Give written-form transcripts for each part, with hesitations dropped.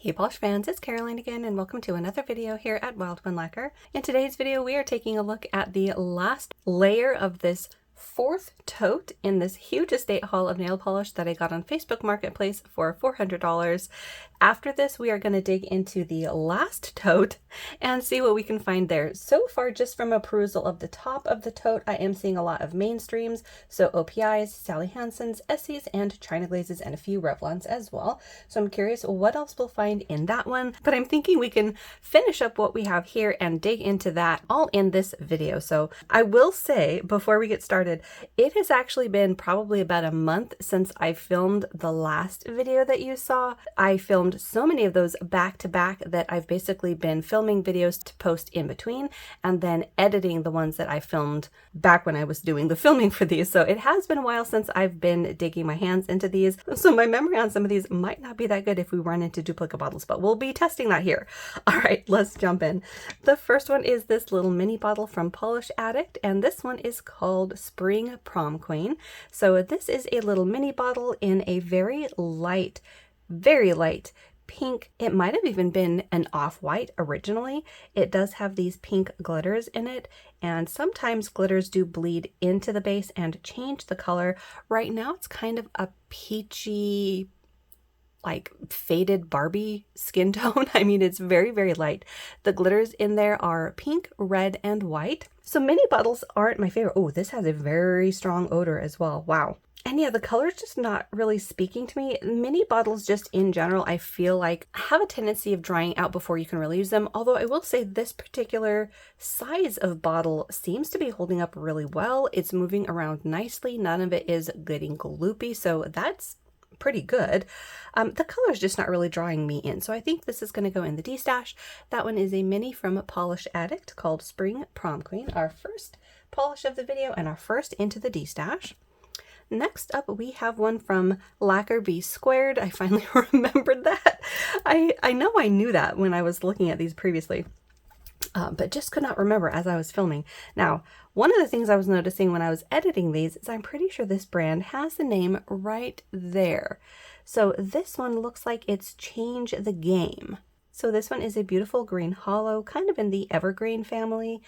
Hey Polish fans, it's Caroline again and welcome to another video here at Wild One Lacquer. In today's video we are taking a look at the last layer of this fourth tote in this huge estate haul of nail polish that I got on Facebook Marketplace for $400. After this we are going to dig into the last tote and see what we can find there. So far, just from a perusal of the top of the tote, I am seeing a lot of mainstreams, so OPIs, Sally Hansen's, Essie's, and China Glazes, and a few Revlons as well. So I'm curious what else we'll find in that one, but I'm thinking we can finish up what we have here and dig into that all in this video. So I will say before we get started, it has actually been probably about a month since I filmed the last video that you saw. I filmed so many of those back to back that I've basically been filming videos to post in between and then editing the ones that I filmed back when I was doing the filming for these. So it has been a while since I've been digging my hands into these. So my memory on some of these might not be that good if we run into duplicate bottles, but we'll be testing that here. All right, let's jump in. The first one is this little mini bottle from Polish Addict, and this one is called Spring Prom Queen. So this is a little mini bottle in a very light pink. It might have even been an off-white originally. It does have these pink glitters in it, and sometimes glitters do bleed into the base and change the color. Right now it's kind of a peachy, like faded Barbie skin tone. I mean, it's very, very light. The glitters in there are pink, red, and white. So mini bottles aren't my favorite. Oh, this has a very strong odor as well. Wow. And yeah, the color's just not really speaking to me. Mini bottles just in general, I feel like have a tendency of drying out before you can really use them. Although I will say this particular size of bottle seems to be holding up really well. It's moving around nicely. None of it is getting gloopy, so that's pretty good. The color is just not really drawing me in, so I think this is going to go in the D stash. That one is a mini from Polish Addict called Spring Prom Queen, our first polish of the video and our first into the D stash. Next up, we have one from Lacquer B Squared. I finally remembered that. I know I knew that when I was looking at these previously, but just could not remember as I was filming. Now, one of the things I was noticing when I was editing these is I'm pretty sure this brand has the name right there. So this one looks like it's Change the Game. So this one is a beautiful green hollow, kind of in the evergreen family.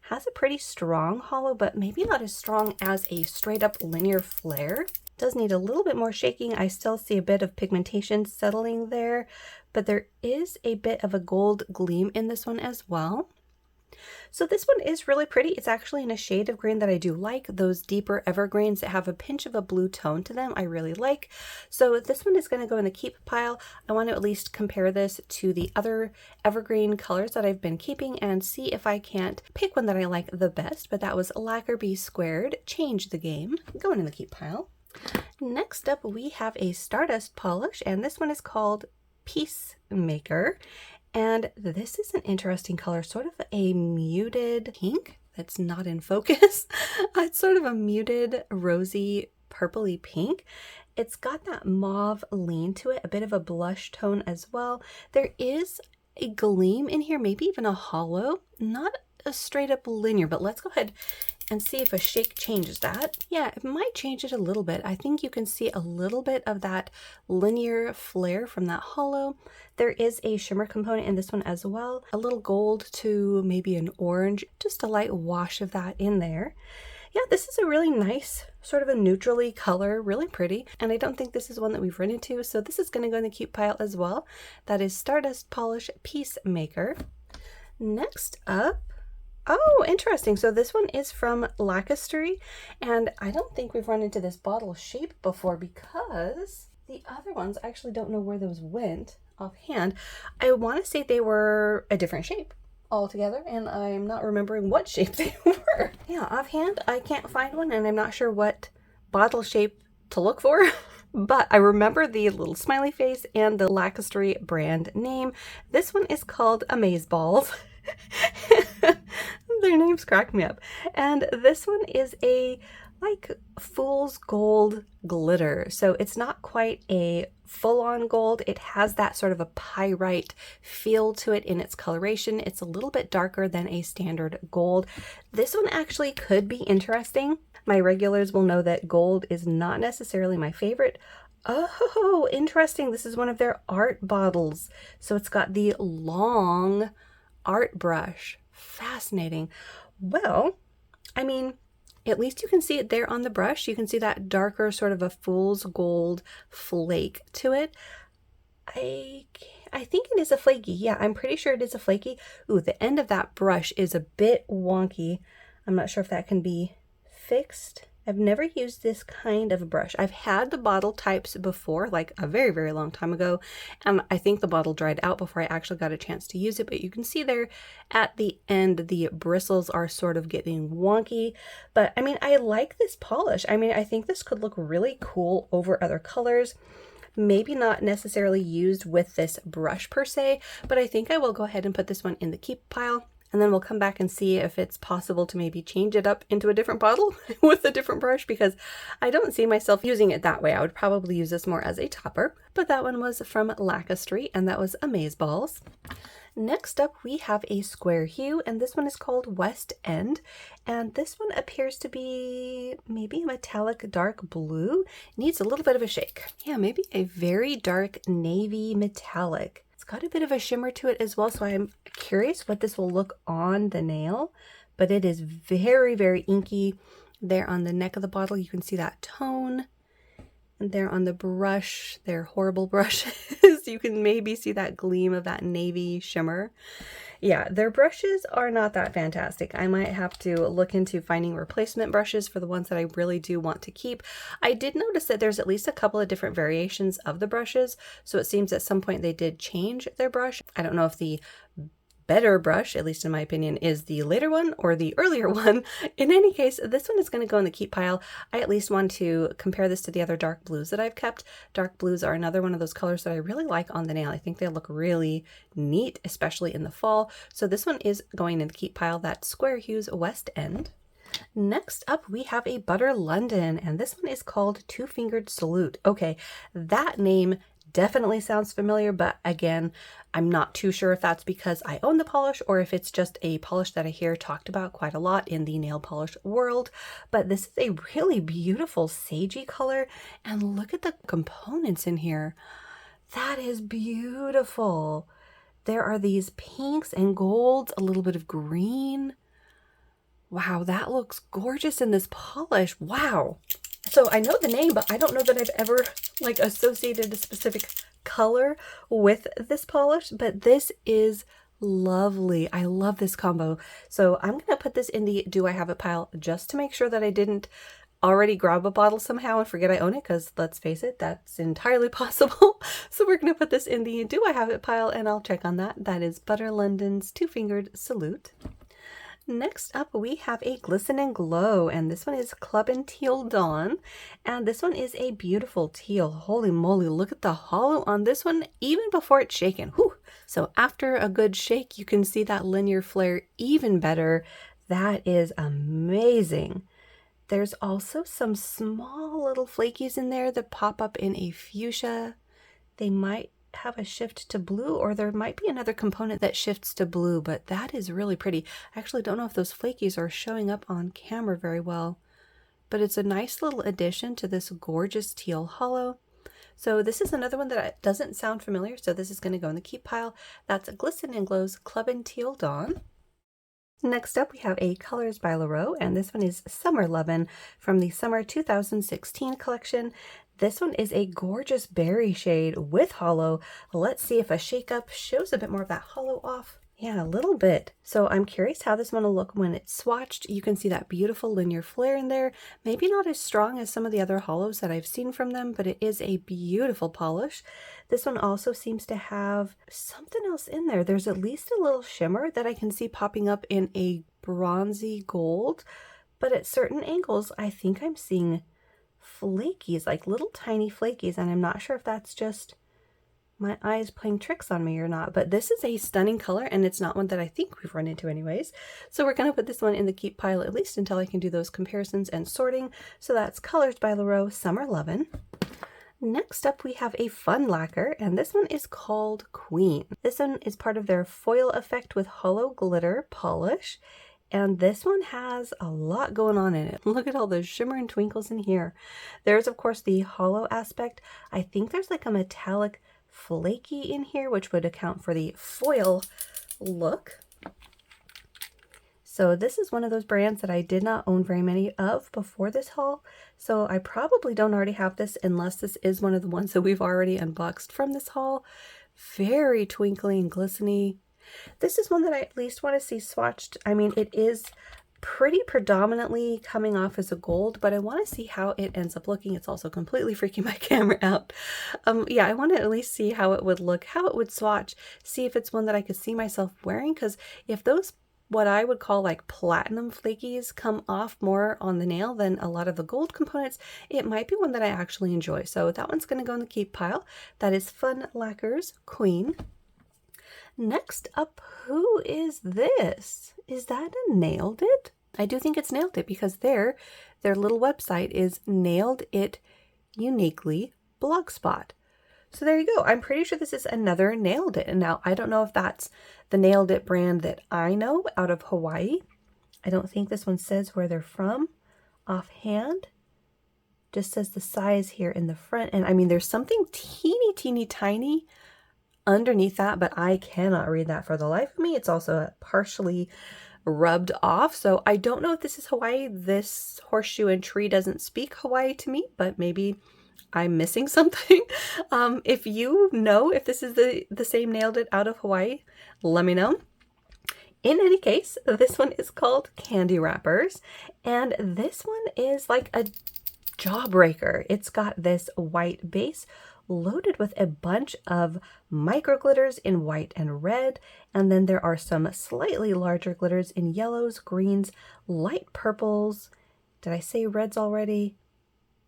Has a pretty strong hollow, but maybe not as strong as a straight up linear flare. Does need a little bit more shaking. I still see a bit of pigmentation settling there, but there is a bit of a gold gleam in this one as well. So this one is really pretty. It's actually in a shade of green that I do like. Those deeper evergreens that have a pinch of a blue tone to them, I really like. So this one is going to go in the keep pile. I want to at least compare this to the other evergreen colors that I've been keeping and see if I can't pick one that I like the best. But that was Lacquer B Squared, Change the Game, going in the keep pile. Next up, we have a Stardust polish, and this one is called Peacemaker. And this is an interesting color, sort of a muted pink that's not in focus. It's sort of a muted, rosy, purpley pink. It's got that mauve lean to it, a bit of a blush tone as well. There is a gleam in here, maybe even a hollow, not a straight up linear, but let's go ahead and see if a shake changes that. Yeah, it might change it a little bit. I think you can see a little bit of that linear flare from that hollow. There is a shimmer component in this one as well. A little gold to maybe an orange, just a light wash of that in there. Yeah, this is a really nice, sort of a neutrally color, really pretty. And I don't think this is one that we've run into, so this is going to go in the cute pile as well. That is Stardust Polish Peacemaker. Next up, oh, interesting. So this one is from Lacquer, and I don't think we've run into this bottle shape before because the other ones, I actually don't know where those went offhand. I want to say they were a different shape altogether, and I'm not remembering what shape they were. Yeah, offhand, I can't find one, and I'm not sure what bottle shape to look for. But I remember the little smiley face and the Lacquer brand name. This one is called Amazeballs. Their names crack me up. And this one is a like fool's gold glitter. So it's not quite a full-on gold. It has that sort of a pyrite feel to it in its coloration. It's a little bit darker than a standard gold. This one actually could be interesting. My regulars will know that gold is not necessarily my favorite. Oh, interesting. This is one of their art bottles. So it's got the long art brush. Fascinating. Well, I mean, at least you can see it there on the brush. You can see that darker sort of a fool's gold flake to it. I think it is a flaky. Yeah, I'm pretty sure it is a flaky. Ooh, the end of that brush is a bit wonky. I'm not sure if that can be fixed. I've never used this kind of brush. I've had the bottle types before, like a very, very long time ago, and I think the bottle dried out before I actually got a chance to use it, but you can see there at the end, the bristles are sort of getting wonky, but I mean, I like this polish. I mean, I think this could look really cool over other colors. Maybe not necessarily used with this brush per se, but I think I will go ahead and put this one in the keep pile. And then we'll come back and see if it's possible to maybe change it up into a different bottle with a different brush, because I don't see myself using it that way. I would probably use this more as a topper. But that one was from Lacquer, and that was Amazeballs. Next up, we have a square hue, and this one is called West End. And this one appears to be maybe a metallic dark blue. Needs a little bit of a shake. Yeah, maybe a very dark navy metallic. It's got a bit of a shimmer to it as well, so I'm curious what this will look on the nail, but it is very, very inky. There on the neck of the bottle, you can see that tone. And there on the brush, their horrible brushes, you can maybe see that gleam of that navy shimmer. Yeah, their brushes are not that fantastic. I might have to look into finding replacement brushes for the ones that I really do want to keep. I did notice that there's at least a couple of different variations of the brushes, so it seems at some point they did change their brush. I don't know if the better brush, at least in my opinion, is the later one or the earlier one. In any case, this one is going to go in the keep pile. I at least want to compare this to the other dark blues that I've kept. Dark blues are another one of those colors that I really like on the nail. I think they look really neat, especially in the fall. So this one is going in the keep pile. That's Square Hues West End. Next up, we have a Butter London, and this one is called Two Fingered Salute. Okay, that name definitely sounds familiar, but again, I'm not too sure if that's because I own the polish or if it's just a polish that I hear talked about quite a lot in the nail polish world. But this is a really beautiful sagey color, and look at the components in here. That is beautiful. There are these pinks and golds, a little bit of green. Wow, that looks gorgeous in this polish. Wow. So I know the name, but I don't know that I've ever like associated a specific color with this polish, but this is lovely. I love this combo. So I'm going to put this in the Do I Have It pile just to make sure that I didn't already grab a bottle somehow and forget I own it, because let's face it, that's entirely possible. So we're going to put this in the Do I Have It pile, and I'll check on that. That is Butter London's Two Fingered Salute. Next up, we have a Glisten and Glow, and this one is Club and Teal Dawn, and this one is a beautiful teal. Holy moly, look at the hollow on this one, even before it's shaken. Whew. So after a good shake, you can see that linear flare even better. That is amazing. There's also some small little flakies in there that pop up in a fuchsia. They might have a shift to blue, or there might be another component that shifts to blue, but that is really pretty. I actually don't know if those flakies are showing up on camera very well, but it's a nice little addition to this gorgeous teal hollow. So this is another one that doesn't sound familiar, so this is going to go in the keep pile. That's Glisten and Glow's Club and Teal Dawn. Next up, we have a Colors by Leroux, and this one is Summer Lovin' from the Summer 2016 collection. This one is a gorgeous berry shade with hollow. Let's see if a shake up shows a bit more of that hollow off. Yeah, a little bit. So I'm curious how this one will look when it's swatched. You can see that beautiful linear flare in there. Maybe not as strong as some of the other hollows that I've seen from them, but it is a beautiful polish. This one also seems to have something else in there. There's at least a little shimmer that I can see popping up in a bronzy gold, but at certain angles, I think I'm seeing flakies, like little tiny flakies, and I'm not sure if that's just my eyes playing tricks on me or not, but this is a stunning color, and it's not one that I think we've run into anyways. So we're going to put this one in the keep pile, at least until I can do those comparisons and sorting. So that's Colors by Leroux, Summer Lovin'. Next up, we have a fun lacquer, and this one is called Queen. This one is part of their Foil Effect with Hollow Glitter polish, And this one has a lot going on in it. Look at all those shimmer and twinkles in here. There's, of course, the hollow aspect. I think there's like a metallic flaky in here, which would account for the foil look. So this is one of those brands that I did not own very many of before this haul. So I probably don't already have this unless this is one of the ones that we've already unboxed from this haul. Very twinkly and glistening. This is one that I at least want to see swatched. I mean, it is pretty predominantly coming off as a gold, but I want to see how it ends up looking. It's also completely freaking my camera out. Yeah, I want to at least see how it would look, how it would swatch, see if it's one that I could see myself wearing, because if those what I would call like platinum flakies come off more on the nail than a lot of the gold components, it might be one that I actually enjoy. So that one's going to go in the keep pile. That is Fun Lacquer's Queen. Next up, who is this? Is that a Nailed It? I do think it's Nailed It because their little website is Nailed It Uniquely Blogspot. So there you go. I'm pretty sure this is another Nailed It. And now I don't know if that's the Nailed It brand that I know out of Hawaii. I don't think this one says where they're from offhand. Just says the size here in the front. And I mean, there's something teeny tiny underneath that, but I cannot read that for the life of me. It's also partially rubbed off. So I don't know if this is Hawaii. This horseshoe and tree doesn't speak Hawaii to me, but maybe I'm missing something. If you know if this is the same Nailed It out of Hawaii, let me know. In any case, this one is called Candy Wrappers, and this one is like a jawbreaker. It's got this white base loaded with a bunch of micro glitters in white and red, and then there are some slightly larger glitters in yellows, greens, light purples. Did I say reds already?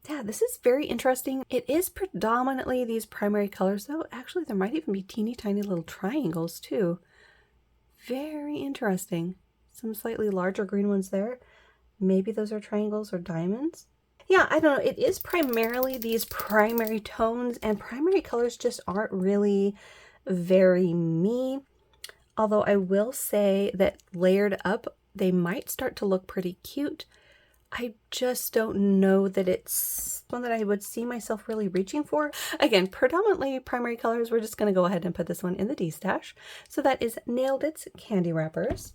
Yeah, this is very interesting. It is predominantly these primary colors, though. Actually, there might even be teeny tiny little triangles, too. Very interesting. Some slightly larger green ones there. Maybe those are triangles or diamonds. Yeah, I don't know. It is primarily these primary tones, and primary colors just aren't really very me. Although I will say that layered up, they might start to look pretty cute. I just don't know that it's one that I would see myself really reaching for. Again, predominantly primary colors. We're just going to go ahead and put this one in the D-stash. So that is Nailed It's Candy Wrappers.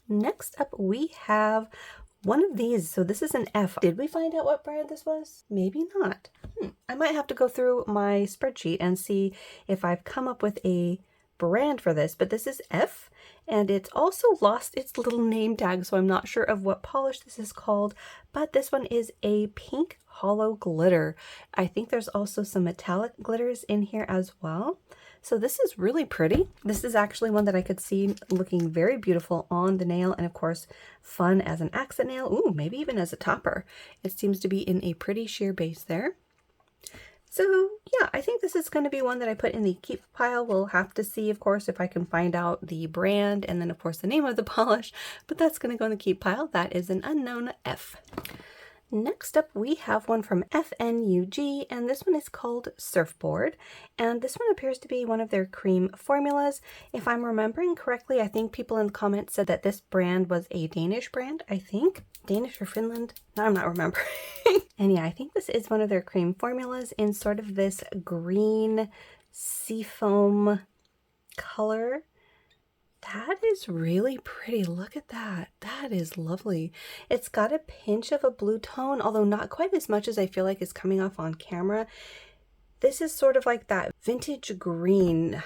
Next up, we have one of these. So this is an F. Did we find out what brand this was? Maybe not. I might have to go through my spreadsheet and see if I've come up with a brand for this, but this is F, and it's also lost its little name tag, so I'm not sure of what polish this is called, but this one is a pink hollow glitter. I think there's also some metallic glitters in here as well. So this is really pretty. This is actually one that I could see looking very beautiful on the nail, and of course fun as an accent nail. Ooh, maybe even as a topper. It seems to be in a pretty sheer base there. So yeah, I think this is going to be one that I put in the keep pile. We'll have to see, of course, if I can find out the brand and then, of course, the name of the polish, but that's going to go in the keep pile. That is an unknown F. Next up, we have one from FNUG, and this one is called Surfboard, and this one appears to be one of their cream formulas. If I'm remembering correctly, I think people in the comments said that this brand was a Danish brand, I think. Danish or Finland? No, I'm not remembering. And yeah, I think this is one of their cream formulas in sort of this green seafoam color. That is really pretty. Look at that. That is lovely. It's got a pinch of a blue tone, although not quite as much as I feel like is coming off on camera. This is sort of like that vintage green.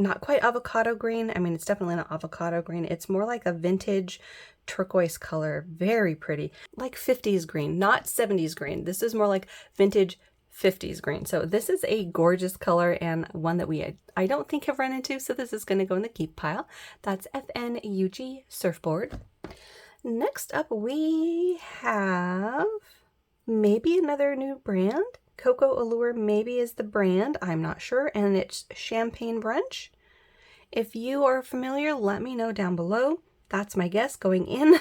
Not quite avocado green. I mean, it's definitely not avocado green. It's more like a vintage turquoise color. Very pretty. Like 50s green, not 70s green. This is more like vintage 50s green. So this is a gorgeous color and one that I don't think have run into, so this is going to go in the keep pile. That's FNUG Surfboard. Next up, we have maybe another new brand. Cocoa Allure maybe is the brand. I'm not sure, and it's Champagne Brunch. If you are familiar, let me know down below. That's my guess going in.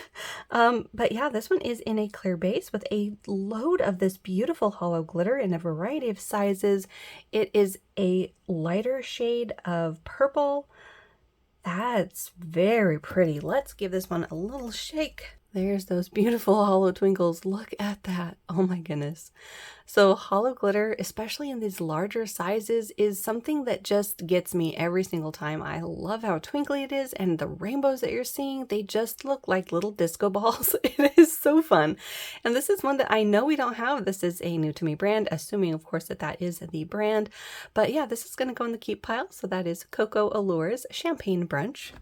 But yeah, this one is in a clear base with a load of this beautiful hollow glitter in a variety of sizes. It is a lighter shade of purple, That's very pretty. Let's give this one a little shake. There's those beautiful hollow twinkles. Look at that. Oh my goodness. So hollow glitter, especially in these larger sizes, is something that just gets me every single time. I love how twinkly it is, and the rainbows that you're seeing, they just look like little disco balls. It is so fun. And this is one that I know we don't have. This is a new to me brand, assuming of course that that is the brand. But yeah, this is going to go in the keep pile. So that is Cocoa Allures Champagne Brunch.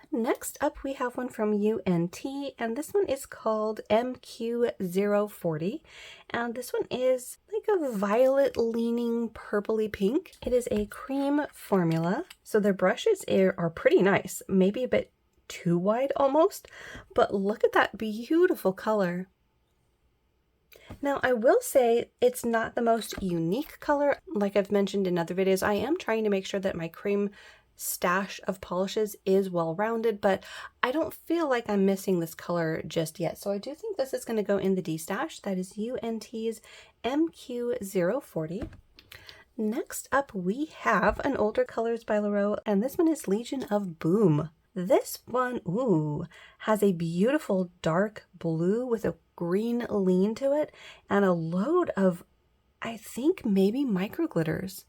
Next up, we have one from UNT, and this one is called MQ040, and this one is like a violet leaning purpley pink. It is a cream formula, so their brushes are pretty nice, maybe a bit too wide almost, but look at that beautiful color. Now, I will say it's not the most unique color. Like I've mentioned in other videos, I am trying to make sure that my cream stash of polishes is well-rounded, but I don't feel like I'm missing this color just yet. So I do think this is going to go in the D stash. That is UNT's MQ040. Next up, we have an Older Colors by Leroux, and this one is Legion of Boom. This one, ooh, has a beautiful dark blue with a green lean to it and a load of, I think, maybe micro glitters.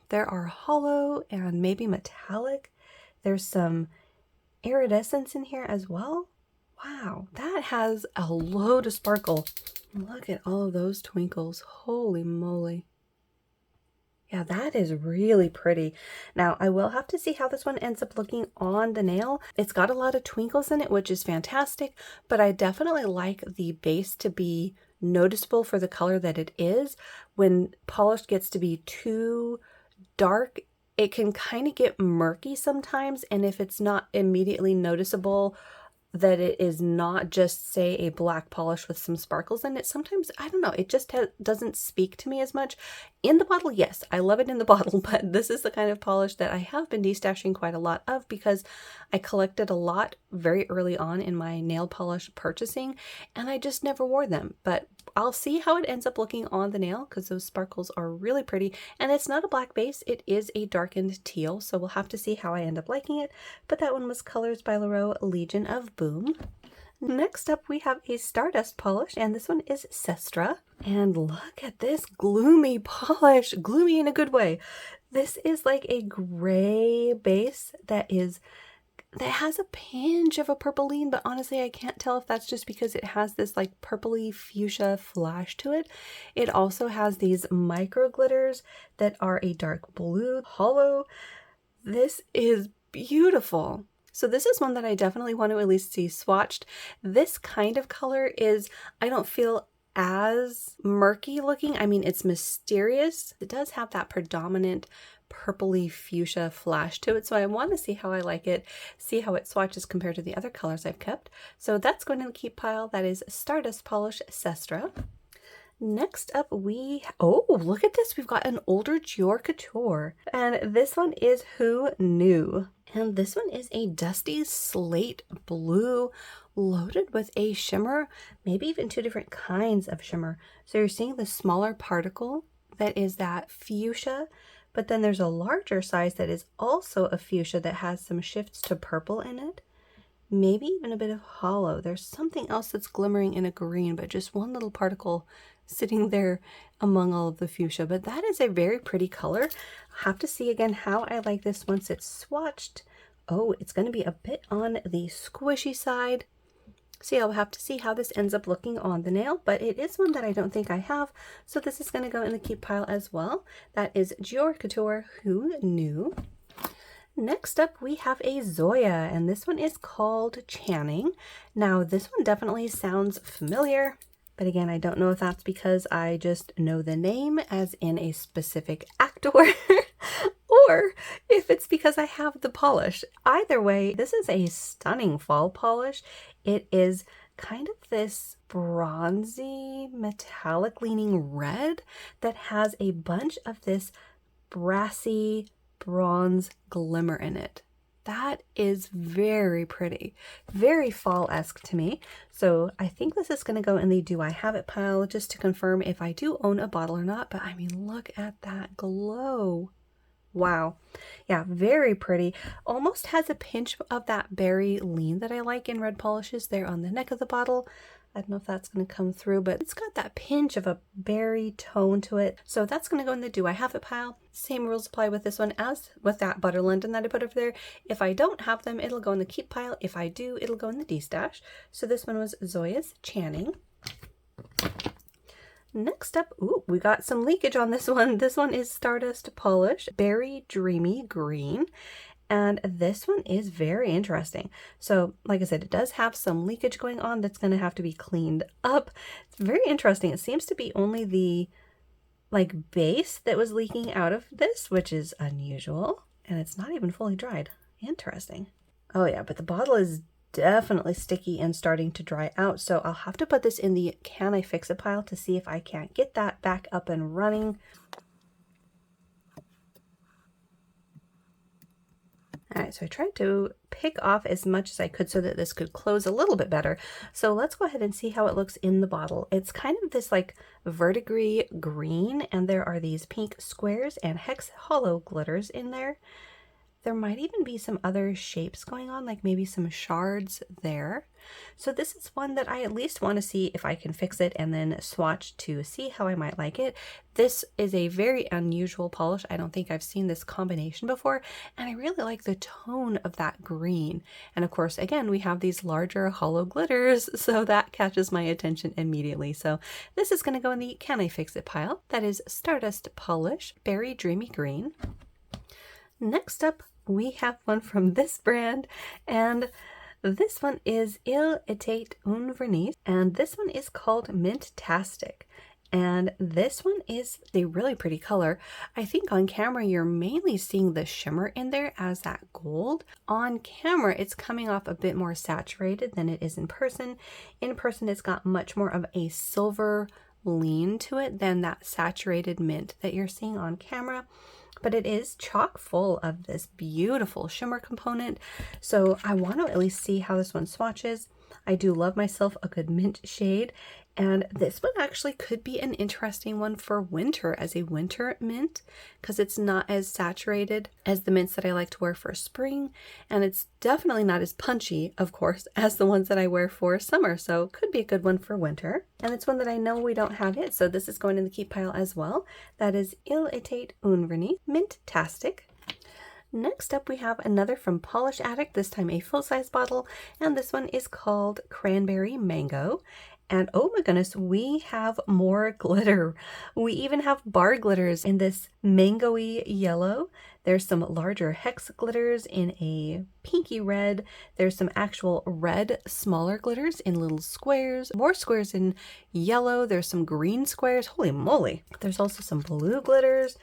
There are hollow and maybe metallic. There's some iridescence in here as well. Wow, that has a load of sparkle. Look at all of those twinkles. Holy moly. Yeah, that is really pretty. Now, I will have to see how this one ends up looking on the nail. It's got a lot of twinkles in it, which is fantastic, but I definitely like the base to be noticeable for the color that it is. When polish gets to be too dark, it can kind of get murky sometimes, and if it's not immediately noticeable that it is not just, say, a black polish with some sparkles in it, sometimes, I don't know, it just doesn't speak to me as much. In the bottle, yes, I love it in the bottle, but this is the kind of polish that I have been destashing quite a lot of because I collected a lot very early on in my nail polish purchasing, and I just never wore them. But I'll see how it ends up looking on the nail because those sparkles are really pretty, and it's not a black base, it is a darkened teal, so we'll have to see how I end up liking it. But that one was Colors by Leroux Legion of Boom. Next up, we have a Stardust polish, and this one is Sestra. And look at this gloomy polish, gloomy in a good way. This is like a gray base that has a pinch of a purpleine, but honestly, I can't tell if that's just because it has this like purpley fuchsia flash to it. It also has these micro glitters that are a dark blue hollow. This is beautiful. So this is one that I definitely want to at least see swatched. This kind of color is, I don't feel as murky looking. I mean, it's mysterious. It does have that predominant purpley fuchsia flash to it, so I want to see how I like it, see how it swatches compared to the other colors I've kept. So that's going in the keep pile. That is Stardust Polish Sestra. Next up, oh, look at this. We've got an older Dior Couture, and this one is Who Knew? And this one is a dusty slate blue loaded with a shimmer, maybe even two different kinds of shimmer. So you're seeing the smaller particle that is that fuchsia, but then there's a larger size that is also a fuchsia that has some shifts to purple in it. Maybe even a bit of hollow. There's something else that's glimmering in a green, but just one little particle sitting there among all of the fuchsia. But that is a very pretty color. I'll have to see again how I like this once it's swatched. Oh, it's going to be a bit on the squishy side. So yeah, I'll have to see how this ends up looking on the nail, but it is one that I don't think I have, so this is going to go in the keep pile as well. That is Dior Couture Who Knew? Next up, we have a Zoya, and this one is called Channing. Now, this one definitely sounds familiar, but again, I don't know if that's because I just know the name as in a specific actor, or if it's because I have the polish. Either way, this is a stunning fall polish. It is kind of this bronzy, metallic leaning red that has a bunch of this brassy bronze glimmer in it. That is very pretty, very fall-esque to me. So I think this is going to go in the do I have it pile just to confirm if I do own a bottle or not. But I mean, look at that glow. Wow. Yeah, very pretty. Almost has a pinch of that berry lean that I like in red polishes there on the neck of the bottle. I don't know if that's going to come through, but it's got that pinch of a berry tone to it. So that's going to go in the Do I Have It pile. Same rules apply with this one as with that butter London that I put over there. If I don't have them, it'll go in the Keep pile. If I do, it'll go in the D-stash. So this one was Zoya's Channing. Next up, ooh, we got some leakage on this one. This one is Stardust Polish, Berry Dreamy Green. And this one is very interesting. So like I said, it does have some leakage going on that's going to have to be cleaned up. It's very interesting. It seems to be only the like base that was leaking out of this, which is unusual. And it's not even fully dried. Interesting. Oh yeah, but the bottle is definitely sticky and starting to dry out. So I'll have to put this in the Can I Fix It pile to see if I can't get that back up and running. All right, so I tried to pick off as much as I could so that this could close a little bit better. So let's go ahead and see how it looks in the bottle. It's kind of this like verdigris green, and there are these pink squares and hex hollow glitters in there. There might even be some other shapes going on, like maybe some shards there. So this is one that I at least want to see if I can fix it and then swatch to see how I might like it. This is a very unusual polish. I don't think I've seen this combination before, and I really like the tone of that green. And of course, again, we have these larger hollow glitters, so that catches my attention immediately. So this is going to go in the Can I Fix It pile. That is Stardust Polish, Berry Dreamy Green. Next up, we have one from this brand, and this one is Il Était un Vernis, and this one is called Mint-tastic. And this one is a really pretty color. I think on camera you're mainly seeing the shimmer in there as that gold. On camera it's coming off a bit more saturated than it is in person. In person it's got much more of a silver lean to it than that saturated mint that you're seeing on camera. But it is chock full of this beautiful shimmer component. So I want to at least see how this one swatches. I do love myself a good mint shade, and this one actually could be an interesting one for winter as a winter mint, because it's not as saturated as the mints that I like to wear for spring, and it's definitely not as punchy, of course, as the ones that I wear for summer, so could be a good one for winter. And it's one that I know we don't have yet, so this is going in the Keep pile as well. That is Il Était un Vernis, Mint-tastic. Next up, we have another from Polish Addict, this time a full-size bottle, and this one is called Cranberry Mango. And oh my goodness, we have more glitter. We even have bar glitters in this mango-y yellow. There's some larger hex glitters in a pinky red. There's some actual red, smaller glitters in little squares. More squares in yellow. There's some green squares. Holy moly. There's also some blue glitters.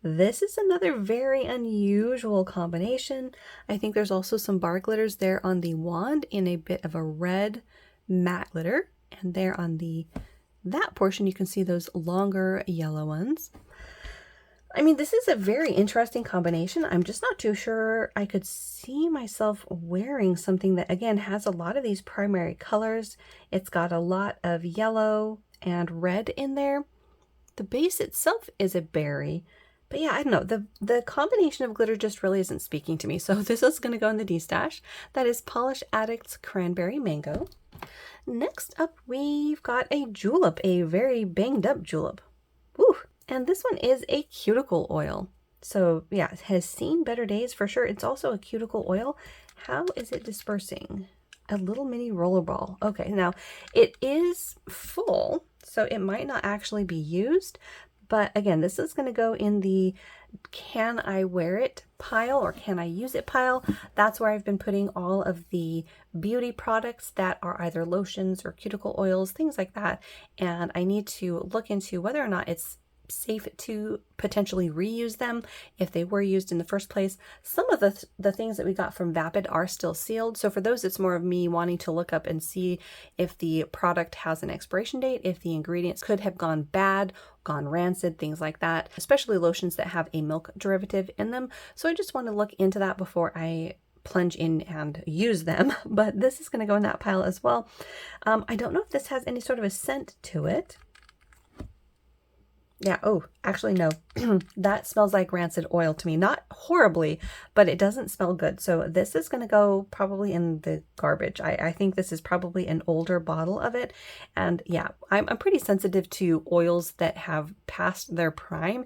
This is another very unusual combination. I think there's also some bar glitters there on the wand in a bit of a red matte glitter. And there on that portion, you can see those longer yellow ones. I mean, this is a very interesting combination. I'm just not too sure I could see myself wearing something that, again, has a lot of these primary colors. It's got a lot of yellow and red in there. The base itself is a berry. But yeah, I don't know. The combination of glitter just really isn't speaking to me. So this is going to go in the D-stash. That is Polish Addict's Cranberry Mango. Next up, we've got a julep, a very banged up julep. Woo! And this one is a cuticle oil. So yeah, it has seen better days for sure. It's also a cuticle oil. How is it dispersing? A little mini rollerball. Okay, now it is full, so it might not actually be used. But again, this is going to go in the Can I Wear It pile or Can I Use It pile. That's where I've been putting all of the beauty products that are either lotions or cuticle oils, things like that. And I need to look into whether or not it's safe to potentially reuse them if they were used in the first place. Some of the things that we got from Vapid are still sealed, so for those it's more of me wanting to look up and see if the product has an expiration date, if the ingredients could have gone bad, gone rancid, things like that, especially lotions that have a milk derivative in them. So I just want to look into that before I plunge in and use them, but this is going to go in that pile as well. I don't know if this has any sort of a scent to it. Yeah, oh, actually, no. That smells like rancid oil to me. Not horribly, but it doesn't smell good. So this is going to go probably in the garbage. I think this is probably an older bottle of it. And yeah, I'm pretty sensitive to oils that have passed their prime.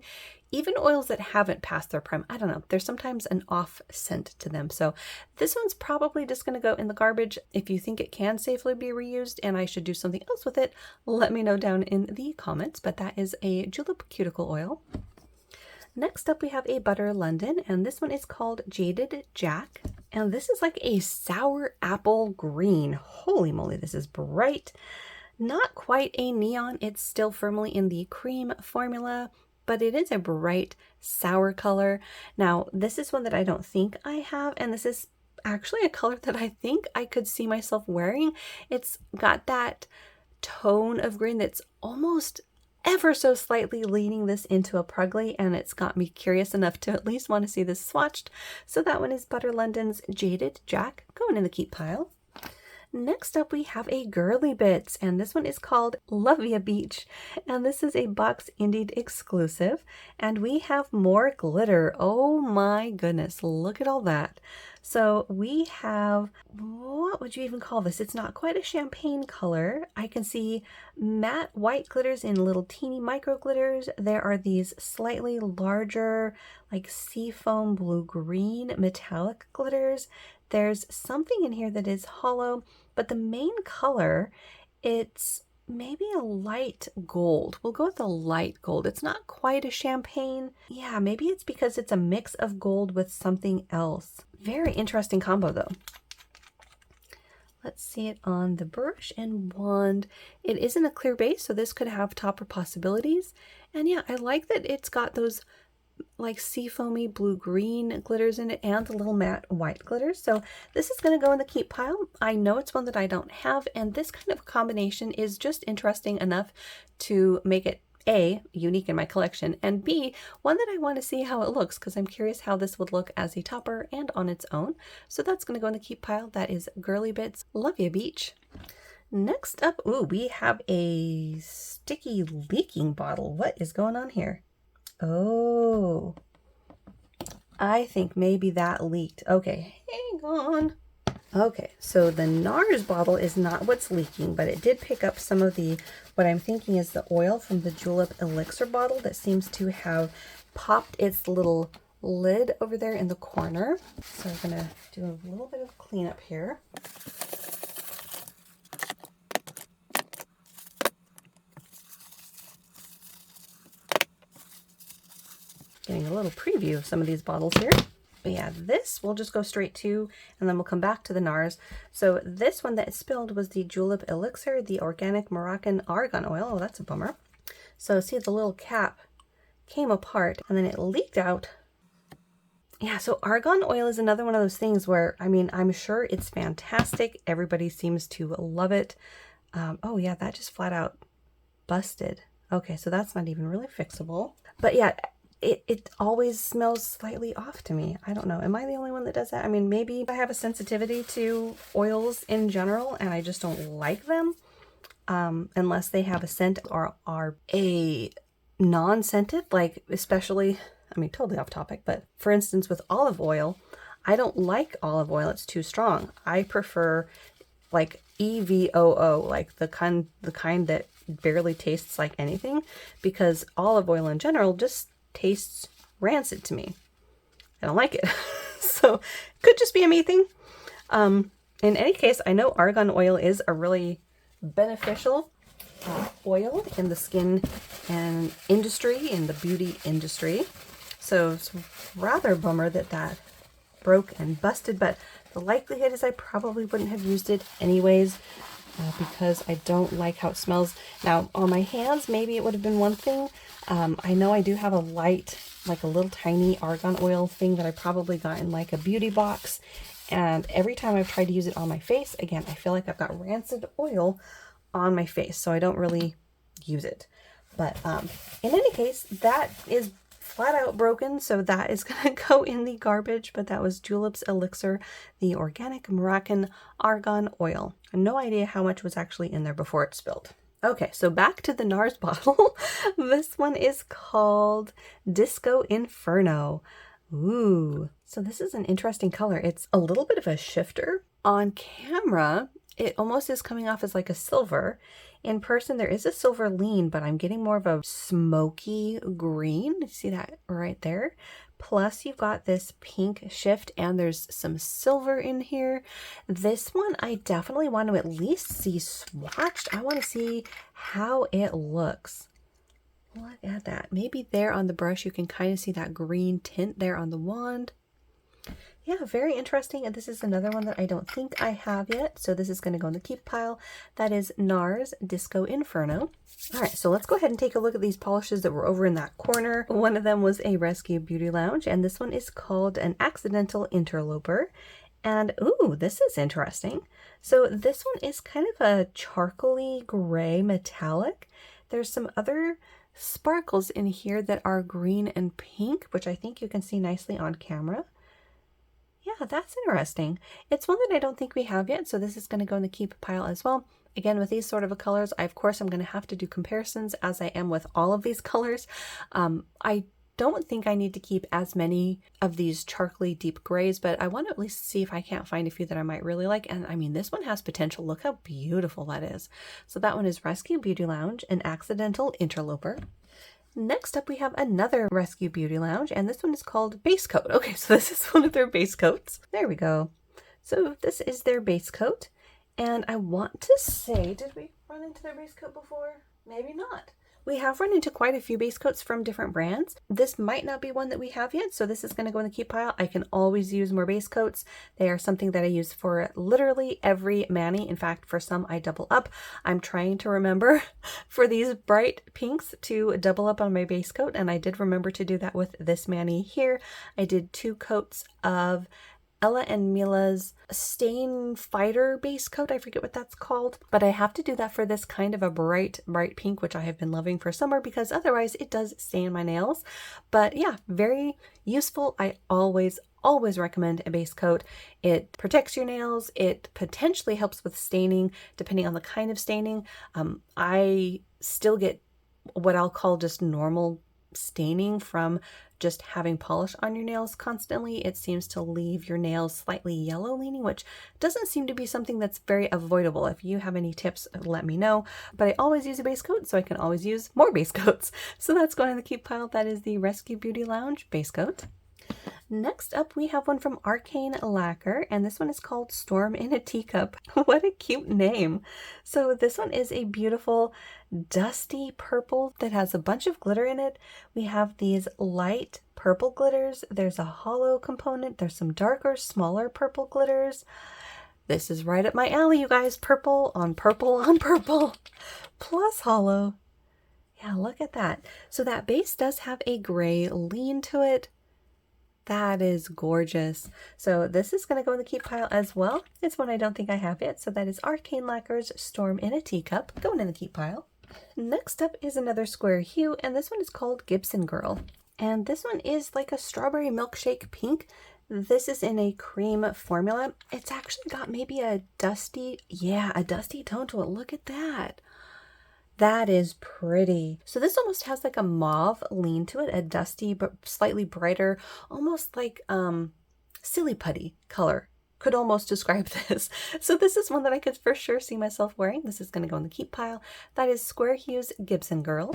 Even oils that haven't passed their prime, I don't know, there's sometimes an off scent to them. So this one's probably just going to go in the garbage. If you think it can safely be reused and I should do something else with it, let me know down in the comments. But that is a julep cuticle oil. Next up we have a Butter London, and this one is called Jaded Jack. And this is like a sour apple green. Holy moly, this is bright. Not quite a neon, it's still firmly in the cream formula, but it is a bright sour color. Now, this is one that I don't think I have, and this is actually a color that I think I could see myself wearing. It's got that tone of green that's almost ever so slightly leaning this into a pruggly, and it's got me curious enough to at least want to see this swatched. So that one is Butter London's Jaded Jack, going in the keep pile. Next up we have a Girly Bits, and this one is called Love Ya Beach, and this is a Box Indeed exclusive, and we have more glitter. Oh my goodness, look at all that. So we have, what would you even call this? It's not quite a champagne color. I can see matte white glitters in little teeny micro glitters. There are these slightly larger, like seafoam blue-green metallic glitters. There's something in here that is hollow, but the main color, it's maybe a light gold. We'll go with a light gold. It's not quite a champagne. Yeah, maybe it's because it's a mix of gold with something else. Very interesting combo though. Let's see it on the brush and wand. It isn't a clear base, so this could have topper possibilities. And yeah, I like that it's got those like seafoamy blue-green glitters in it and the little matte white glitters. So this is going to go in the keep pile. I know it's one that I don't have, and this kind of combination is just interesting enough to make it A, unique in my collection, and B, one that I want to see how it looks, because I'm curious how this would look as a topper and on its own. So that's going to go in the keep pile. That is Girly Bits Love Ya Beach. Next up, ooh, we have a sticky leaking bottle. What is going on here? Oh, I think maybe that leaked. Okay, hang on. Okay, so the NARS bottle is not what's leaking, but it did pick up some of the, what I'm thinking is the oil from the Julep Elixir bottle that seems to have popped its little lid over there in the corner. So I'm gonna do a little bit of cleanup here. Getting a little preview of some of these bottles here. But yeah, this we'll just go straight to, and then we'll come back to the NARS. So this one that is spilled was the Julep Elixir, the organic Moroccan argan oil. Oh, that's a bummer. So see, the little cap came apart and then it leaked out. Yeah, so argan oil is another one of those things where, I mean, I'm sure it's fantastic. Everybody seems to love it. Oh yeah, that just flat out busted. Okay, so that's not even really fixable. But yeah, it always smells slightly off to me. I don't know. Am I the only one that does that? I mean, maybe I have a sensitivity to oils in general and I just don't like them unless they have a scent or are a non-scented, like especially, I mean, totally off topic, but for instance, with olive oil, I don't like olive oil. It's too strong. I prefer like EVOO, like the kind that barely tastes like anything, because olive oil in general just tastes rancid to me. I don't like it. So could just be a me thing. In any case, I know argan oil is a really beneficial oil in the skin and industry, in the beauty industry. So it's rather a bummer that that broke and busted, but the likelihood is I probably wouldn't have used it anyways because I don't like how it smells. Now on my hands, maybe it would have been one thing. I know I do have a light, like a little tiny argan oil thing that I probably got in like a beauty box. And every time I've tried to use it on my face, again, I feel like I've got rancid oil on my face, so I don't really use it. But in any case, that is flat out broken, so that is going to go in the garbage. But that was Julep's Elixir, the organic Moroccan argan oil. No idea how much was actually in there before it spilled. Okay, so back to the NARS bottle. This one is called Disco Inferno. Ooh, so this is an interesting color. It's a little bit of a shifter. On camera, it almost is coming off as like a silver. In person, there is a silver lean, but I'm getting more of a smoky green. See that right there? Plus, you've got this pink shift, and there's some silver in here. This one, I definitely want to at least see swatched. I want to see how it looks. Look at that. Maybe there on the brush, you can kind of see that green tint there on the wand. Yeah, very interesting. And this is another one that I don't think I have yet. So this is going to go in the keep pile. That is NARS Disco Inferno. All right, so let's go ahead and take a look at these polishes that were over in that corner. One of them was a Rescue Beauty Lounge, and this one is called an Accidental Interloper. And ooh, this is interesting. So this one is kind of a charcoaly gray metallic. There's some other sparkles in here that are green and pink, which I think you can see nicely on camera. Yeah, that's interesting. It's one that I don't think we have yet, so this is going to go in the keep pile as well. Again, with these sort of colors, of course, I'm going to have to do comparisons as I am with all of these colors. I don't think I need to keep as many of these charcoaly deep grays, but I want to at least see if I can't find a few that I might really like. And I mean, this one has potential. Look how beautiful that is. So that one is Rescue Beauty Lounge, an Accidental Interloper. Next up, we have another Rescue Beauty Lounge, and this one is called Base Coat. Okay, so this is one of their base coats. There we go. So this is their base coat, and I want to say, did we run into their base coat before? Maybe not. We have run into quite a few base coats from different brands. This might not be one that we have yet, so this is going to go in the keep pile. I can always use more base coats. They are something that I use for literally every mani. In fact, for some I double up. I'm trying to remember for these bright pinks to double up on my base coat, and I did remember to do that with this mani here. I did 2 coats of Ella and Mila's Stain Fighter base coat. I forget what that's called, but I have to do that for this kind of a bright pink, which I have been loving for summer because otherwise it does stain my nails. But yeah, very useful. I always recommend a base coat. It protects your nails. It potentially helps with staining, depending on the kind of staining. I still get what I'll call just normal staining from just having polish on your nails constantly. It seems to leave your nails slightly yellow leaning, which doesn't seem to be something that's very avoidable. If you have any tips, let me know. But I always use a base coat, so I can always use more base coats. So that's going in the keep pile. That is the Rescue Beauty Lounge base coat. Next up, we have one from Arcane Lacquer, and this one is called Storm in a Teacup. What a cute name. So this one is a beautiful dusty purple that has a bunch of glitter in it. We have these light purple glitters. There's a hollow component. There's some darker, smaller purple glitters. This is right up my alley, you guys. Purple on purple on purple, plus hollow. Yeah, look at that. So that base does have a gray lean to it. That is gorgeous. So this is going to go in the keep pile as well. It's one I don't think I have yet. So that is Arcane Lacquer's Storm in a Teacup, going in the keep pile. Next up is another square hue, and this one is called Gibson Girl. And this one is like a strawberry milkshake pink. This is in a cream formula. It's actually got maybe a dusty tone to it. Look at that. That is pretty. So this almost has like a mauve lean to it, a dusty but slightly brighter, almost like silly putty color. Could almost describe this. So this is one that I could for sure see myself wearing. This is going to go in the keep pile. That is Square Hue's Gibson Girl.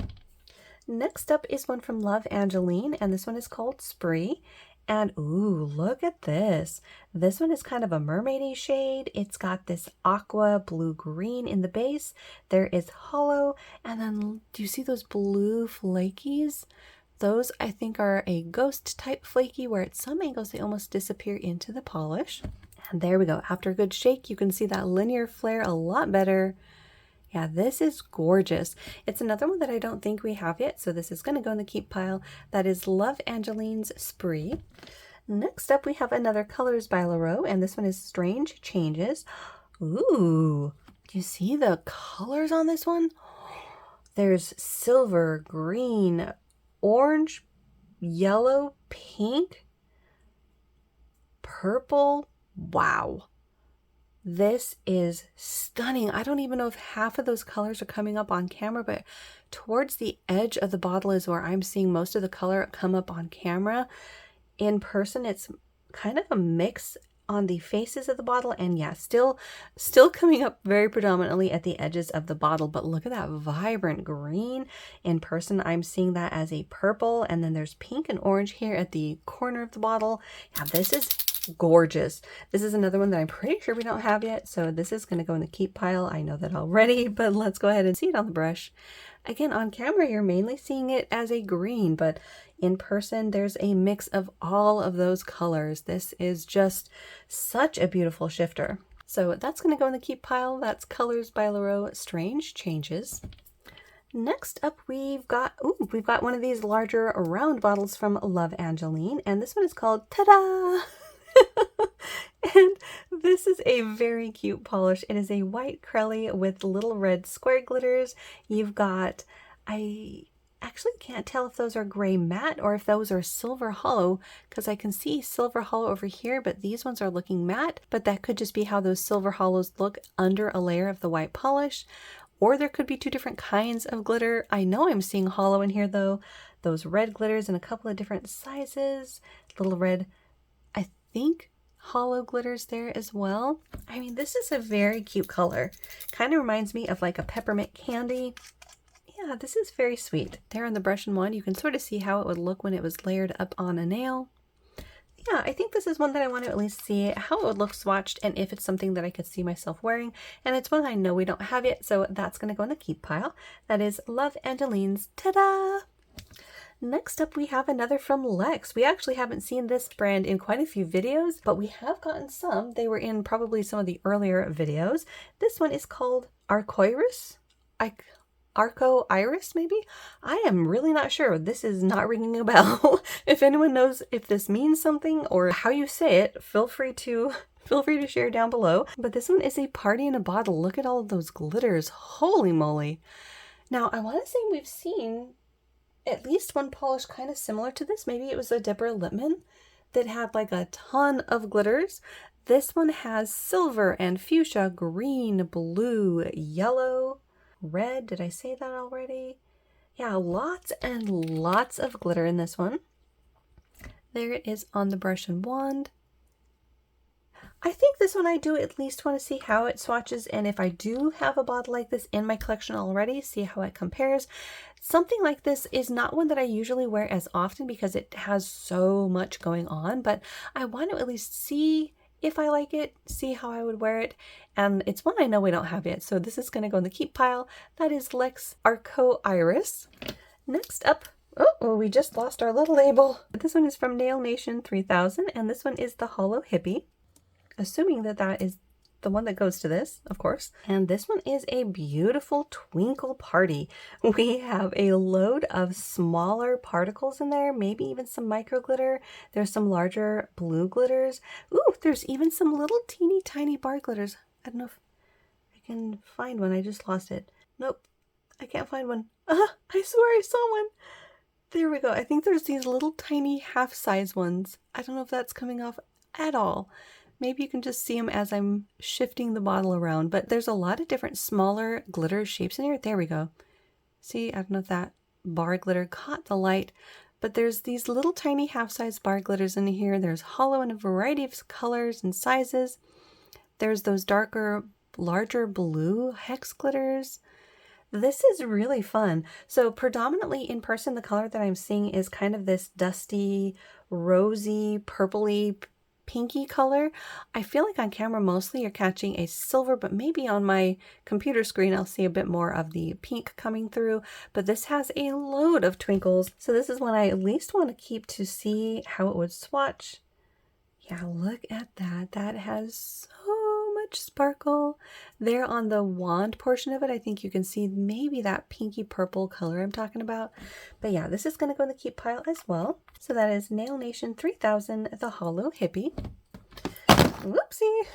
Next up is one from Love Angeline, and this one is called Spree. And ooh, look at this. This one is kind of a mermaidy shade. It's got this aqua blue-green in the base. There is hollow, and then do you see those blue flakies? Those I think are a ghost type flaky where at some angles they almost disappear into the polish. And there we go. After a good shake, you can see that linear flare a lot better. Yeah, this is gorgeous. It's another one that I don't think we have yet, so this is going to go in the keep pile. That is Love Angeline's Spree. Next up, we have another Colors by Leroux, and this one is Strange Changes. Ooh, do you see the colors on this one? There's silver, green, orange, yellow, pink, purple. Wow. This is stunning. I don't even know if half of those colors are coming up on camera, but towards the edge of the bottle is where I'm seeing most of the color come up on camera. In person, it's kind of a mix on the faces of the bottle, and yeah, still coming up very predominantly at the edges of the bottle. But look at that vibrant green. In person, I'm seeing that as a purple, and then there's pink and orange here at the corner of the bottle. Yeah, this is gorgeous. This is another one that I'm pretty sure we don't have yet, so this is going to go in the keep pile. I know that already, but let's go ahead and see it on the brush. Again, on camera, you're mainly seeing it as a green, but in person, there's a mix of all of those colors. This is just such a beautiful shifter. So that's going to go in the keep pile. That's Colors by Leroux Strange Changes. Next up, we've got one of these larger round bottles from Love Angeline, and this one is called Ta-da! And this is a very cute polish. It is a white Crelly with little red square glitters. You've got, I actually can't tell if those are gray matte or if those are silver hollow, because I can see silver hollow over here, but these ones are looking matte, but that could just be how those silver hollows look under a layer of the white polish. Or there could be two different kinds of glitter. I know I'm seeing hollow in here though. Those red glitters in a couple of different sizes. Little red, I think, hollow glitters there as well. I mean, this is a very cute color. Kind of reminds me of like a peppermint candy. Yeah, this is very sweet. There on the brush and wand, you can sort of see how it would look when it was layered up on a nail. Yeah, I think this is one that I want to at least see how it would look swatched and if it's something that I could see myself wearing. And it's one I know we don't have yet, so that's going to go in the keep pile. That is Love Angeline's Ta-da! Next up, we have another from Lex. We actually haven't seen this brand in quite a few videos, but we have gotten some. They were in probably some of the earlier videos. This one is called Arcoiris. Arco Iris, maybe? I am really not sure. This is not ringing a bell. If anyone knows if this means something or how you say it, feel free to share down below. But this one is a party in a bottle. Look at all of those glitters. Holy moly. Now, I want to say we've seen at least one polish kind of similar to this. Maybe it was a Deborah Lippmann that had like a ton of glitters. This one has silver and fuchsia, green, blue, yellow, red. Did I say that already? Yeah, lots and lots of glitter in this one. There it is on the brush and wand. I think this one I do at least want to see how it swatches, and if I do have a bottle like this in my collection already, see how it compares. Something like this is not one that I usually wear as often because it has so much going on, but I want to at least see if I like it, see how I would wear it, and it's one I know we don't have yet, so this is going to go in the keep pile. That is Lex Arco Iris. Next up, oh, we just lost our little label. This one is from Nail Nation 3000, and this one is the Hollow Hippie. Assuming that that is the one that goes to this, of course. And this one is a beautiful twinkle party. We have a load of smaller particles in there, maybe even some micro glitter. There's some larger blue glitters. Ooh, there's even some little teeny tiny bar glitters. I don't know if I can find one. I just lost it. Nope, I can't find one. I swear I saw one. There we go. I think there's these little tiny half-size ones. I don't know if that's coming off at all. Maybe you can just see them as I'm shifting the bottle around, but there's a lot of different smaller glitter shapes in here. There we go. See, I don't know if that bar glitter caught the light, but there's these little tiny half-size bar glitters in here. There's hollow in a variety of colors and sizes. There's those darker, larger blue hex glitters. This is really fun. So predominantly in person, the color that I'm seeing is kind of this dusty, rosy, purpley, pinky color. I feel like on camera mostly you're catching a silver, but maybe on my computer screen I'll see a bit more of the pink coming through. But this has a load of twinkles, so this is one I at least want to keep to see how it would swatch. Yeah, look at that. That has so much sparkle. There on the wand portion of it, I think you can see maybe that pinky purple color I'm talking about. But yeah, this is going to go in the keep pile as well. So that is Nail Nation 3000, the Hollow Hippie. Whoopsie!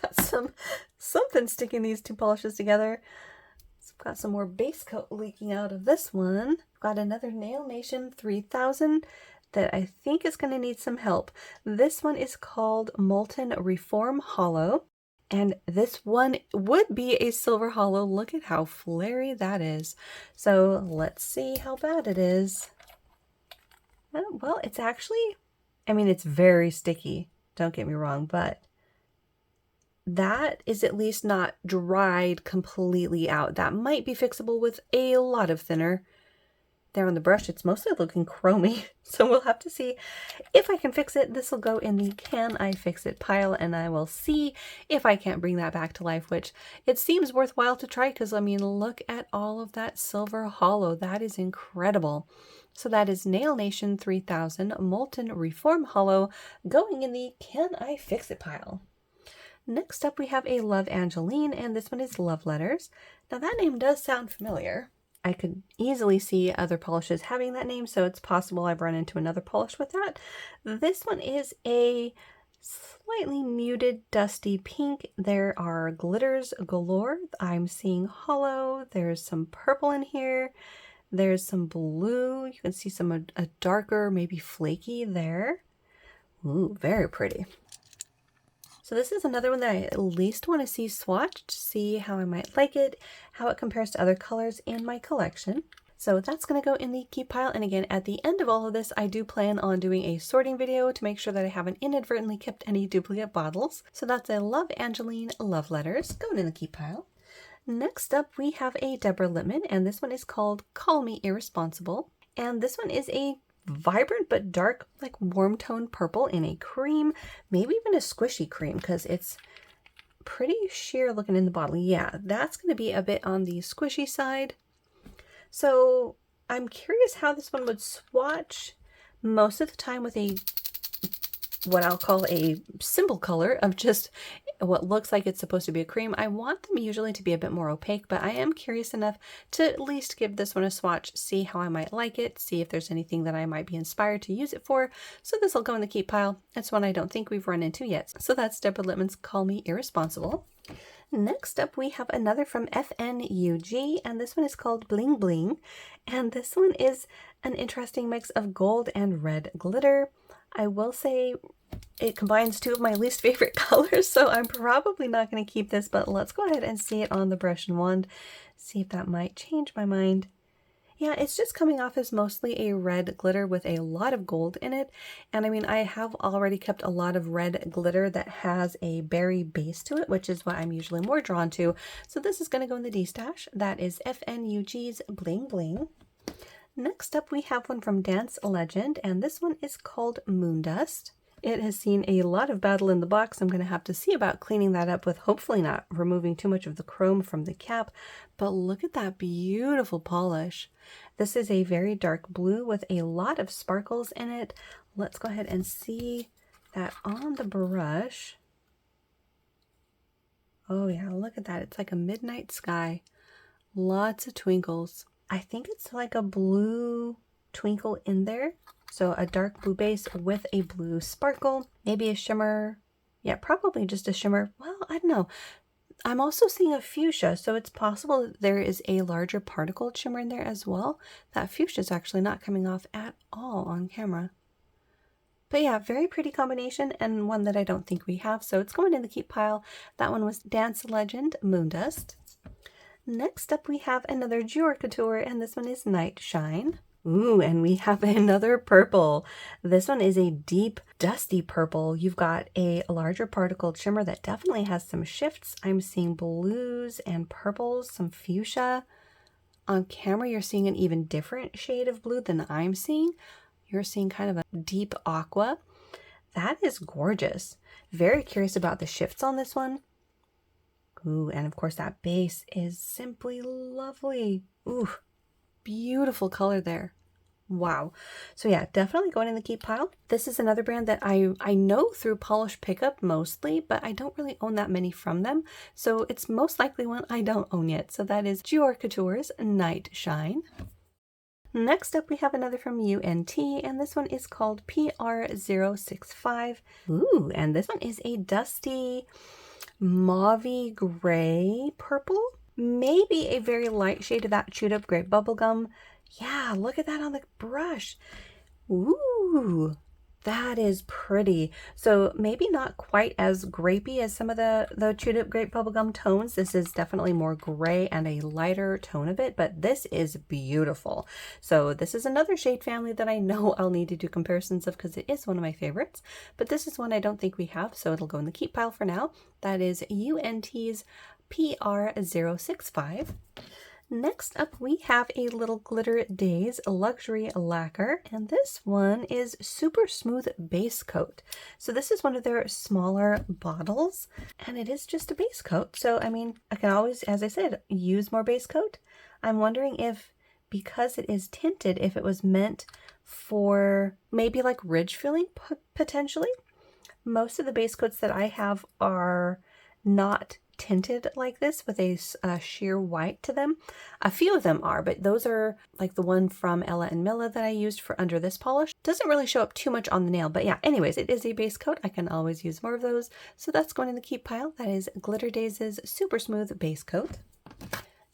Got something sticking these two polishes together. So I've got some more base coat leaking out of this one. Got another Nail Nation 3000 that I think is going to need some help. This one is called Molten Reform Hollow. And this one would be a silver hollow. Look at how flary that is. So let's see how bad it is. Well, it's actually, I mean, it's very sticky. Don't get me wrong, but that is at least not dried completely out. That might be fixable with a lot of thinner. There on the brush, it's mostly looking chromy, so we'll have to see if I can fix it. This will go in the can I fix it pile, and I will see if I can't bring that back to life, which it seems worthwhile to try because, I mean, look at all of that silver hollow. That is incredible. So that is Nail Nation 3000 Molten Reform Hollow going in the Can I Fix It pile. Next up, we have a Love Angeline, and this one is Love Letters. Now that name does sound familiar. I could easily see other polishes having that name, so it's possible I've run into another polish with that. This one is a slightly muted dusty pink. There are glitters galore. I'm seeing hollow. There's some purple in here. There's some blue. You can see some a darker, maybe flaky there. Ooh, very pretty. So this is another one that I at least want to see swatched, see how I might like it, how it compares to other colors in my collection. So that's going to go in the keep pile. And again, at the end of all of this, I do plan on doing a sorting video to make sure that I haven't inadvertently kept any duplicate bottles. So that's a Love Angeline Love Letters going in the keep pile. Next up, we have a Deborah Lippmann, and this one is called Call Me Irresponsible. And this one is a vibrant but dark, like warm tone purple in a cream, maybe even a squishy cream, because it's pretty sheer looking in the bottle. Yeah, that's going to be a bit on the squishy side. So I'm curious how this one would swatch. Most of the time with a what I'll call a simple color of just what looks like it's supposed to be a cream. I want them usually to be a bit more opaque, but I am curious enough to at least give this one a swatch, see how I might like it, see if there's anything that I might be inspired to use it for. So this will go in the keep pile. It's one I don't think we've run into yet. So that's Deborah Lippmann's Call Me Irresponsible. Next up, we have another from FNUG, and this one is called Bling Bling. And this one is an interesting mix of gold and red glitter. I will say it combines two of my least favorite colors, so I'm probably not going to keep this, but let's go ahead and see it on the brush and wand, see if that might change my mind. Yeah, it's just coming off as mostly a red glitter with a lot of gold in it. And I mean, I have already kept a lot of red glitter that has a berry base to it, which is what I'm usually more drawn to. So this is going to go in the D-stash. That is FNUG's Bling Bling. Next up, we have one from Dance Legend, and this one is called Moondust. It has seen a lot of battle in the box. I'm going to have to see about cleaning that up with hopefully not removing too much of the chrome from the cap. But look at that beautiful polish. This is a very dark blue with a lot of sparkles in it. Let's go ahead and see that on the brush. Oh yeah, look at that. It's like a midnight sky. Lots of twinkles. I think it's like a blue twinkle in there. So a dark blue base with a blue sparkle, maybe a shimmer. Yeah, probably just a shimmer. Well, I don't know. I'm also seeing a fuchsia, so it's possible that there is a larger particled shimmer in there as well. That fuchsia is actually not coming off at all on camera. But yeah, very pretty combination and one that I don't think we have, so it's going in the keep pile. That one was Dance Legend Moondust. Next up, we have another Jour Couture, and this one is Night Shine. Ooh, and we have another purple. This one is a deep, dusty purple. You've got a larger particled shimmer that definitely has some shifts. I'm seeing blues and purples, some fuchsia. On camera, you're seeing an even different shade of blue than I'm seeing. You're seeing kind of a deep aqua. That is gorgeous. Very curious about the shifts on this one. Ooh, and of course that base is simply lovely. Ooh, beautiful color there. Wow. So yeah, definitely going in the keep pile. This is another brand that I know through Polish Pickup mostly, but I don't really own that many from them. So it's most likely one I don't own yet. So that is Jour Couture's Night Shine. Next up, we have another from UNT, and this one is called PR065. Ooh, and this one is a dusty mauvey gray purple. Maybe a very light shade of that chewed up grape bubblegum. Yeah, look at that on the brush. Ooh, That is pretty. So maybe not quite as grapey as some of the chewed up grape bubblegum tones. This is definitely more gray and a lighter tone of it, but this is beautiful. So this is another shade family that I know I'll need to do comparisons of because it is one of my favorites, but this is one I don't think we have, so it'll go in the keep pile for now. That is UNT's PR065. Next up, we have a little Glitter Days Luxury Lacquer, and this one is Super Smooth Base Coat. So this is one of their smaller bottles, and it is just a base coat. So, I mean, I can always, as I said, use more base coat. I'm wondering if, because it is tinted, if it was meant for maybe like ridge filling, potentially. Most of the base coats that I have are not tinted like this with a sheer white to them. A few of them are, but those are like the one from Ella and Milla that I used for under this polish. Doesn't really show up too much on the nail, but yeah, anyways, it is a base coat. I can always use more of those. So that's going in the keep pile. That is Glitter Days' Super Smooth Base Coat.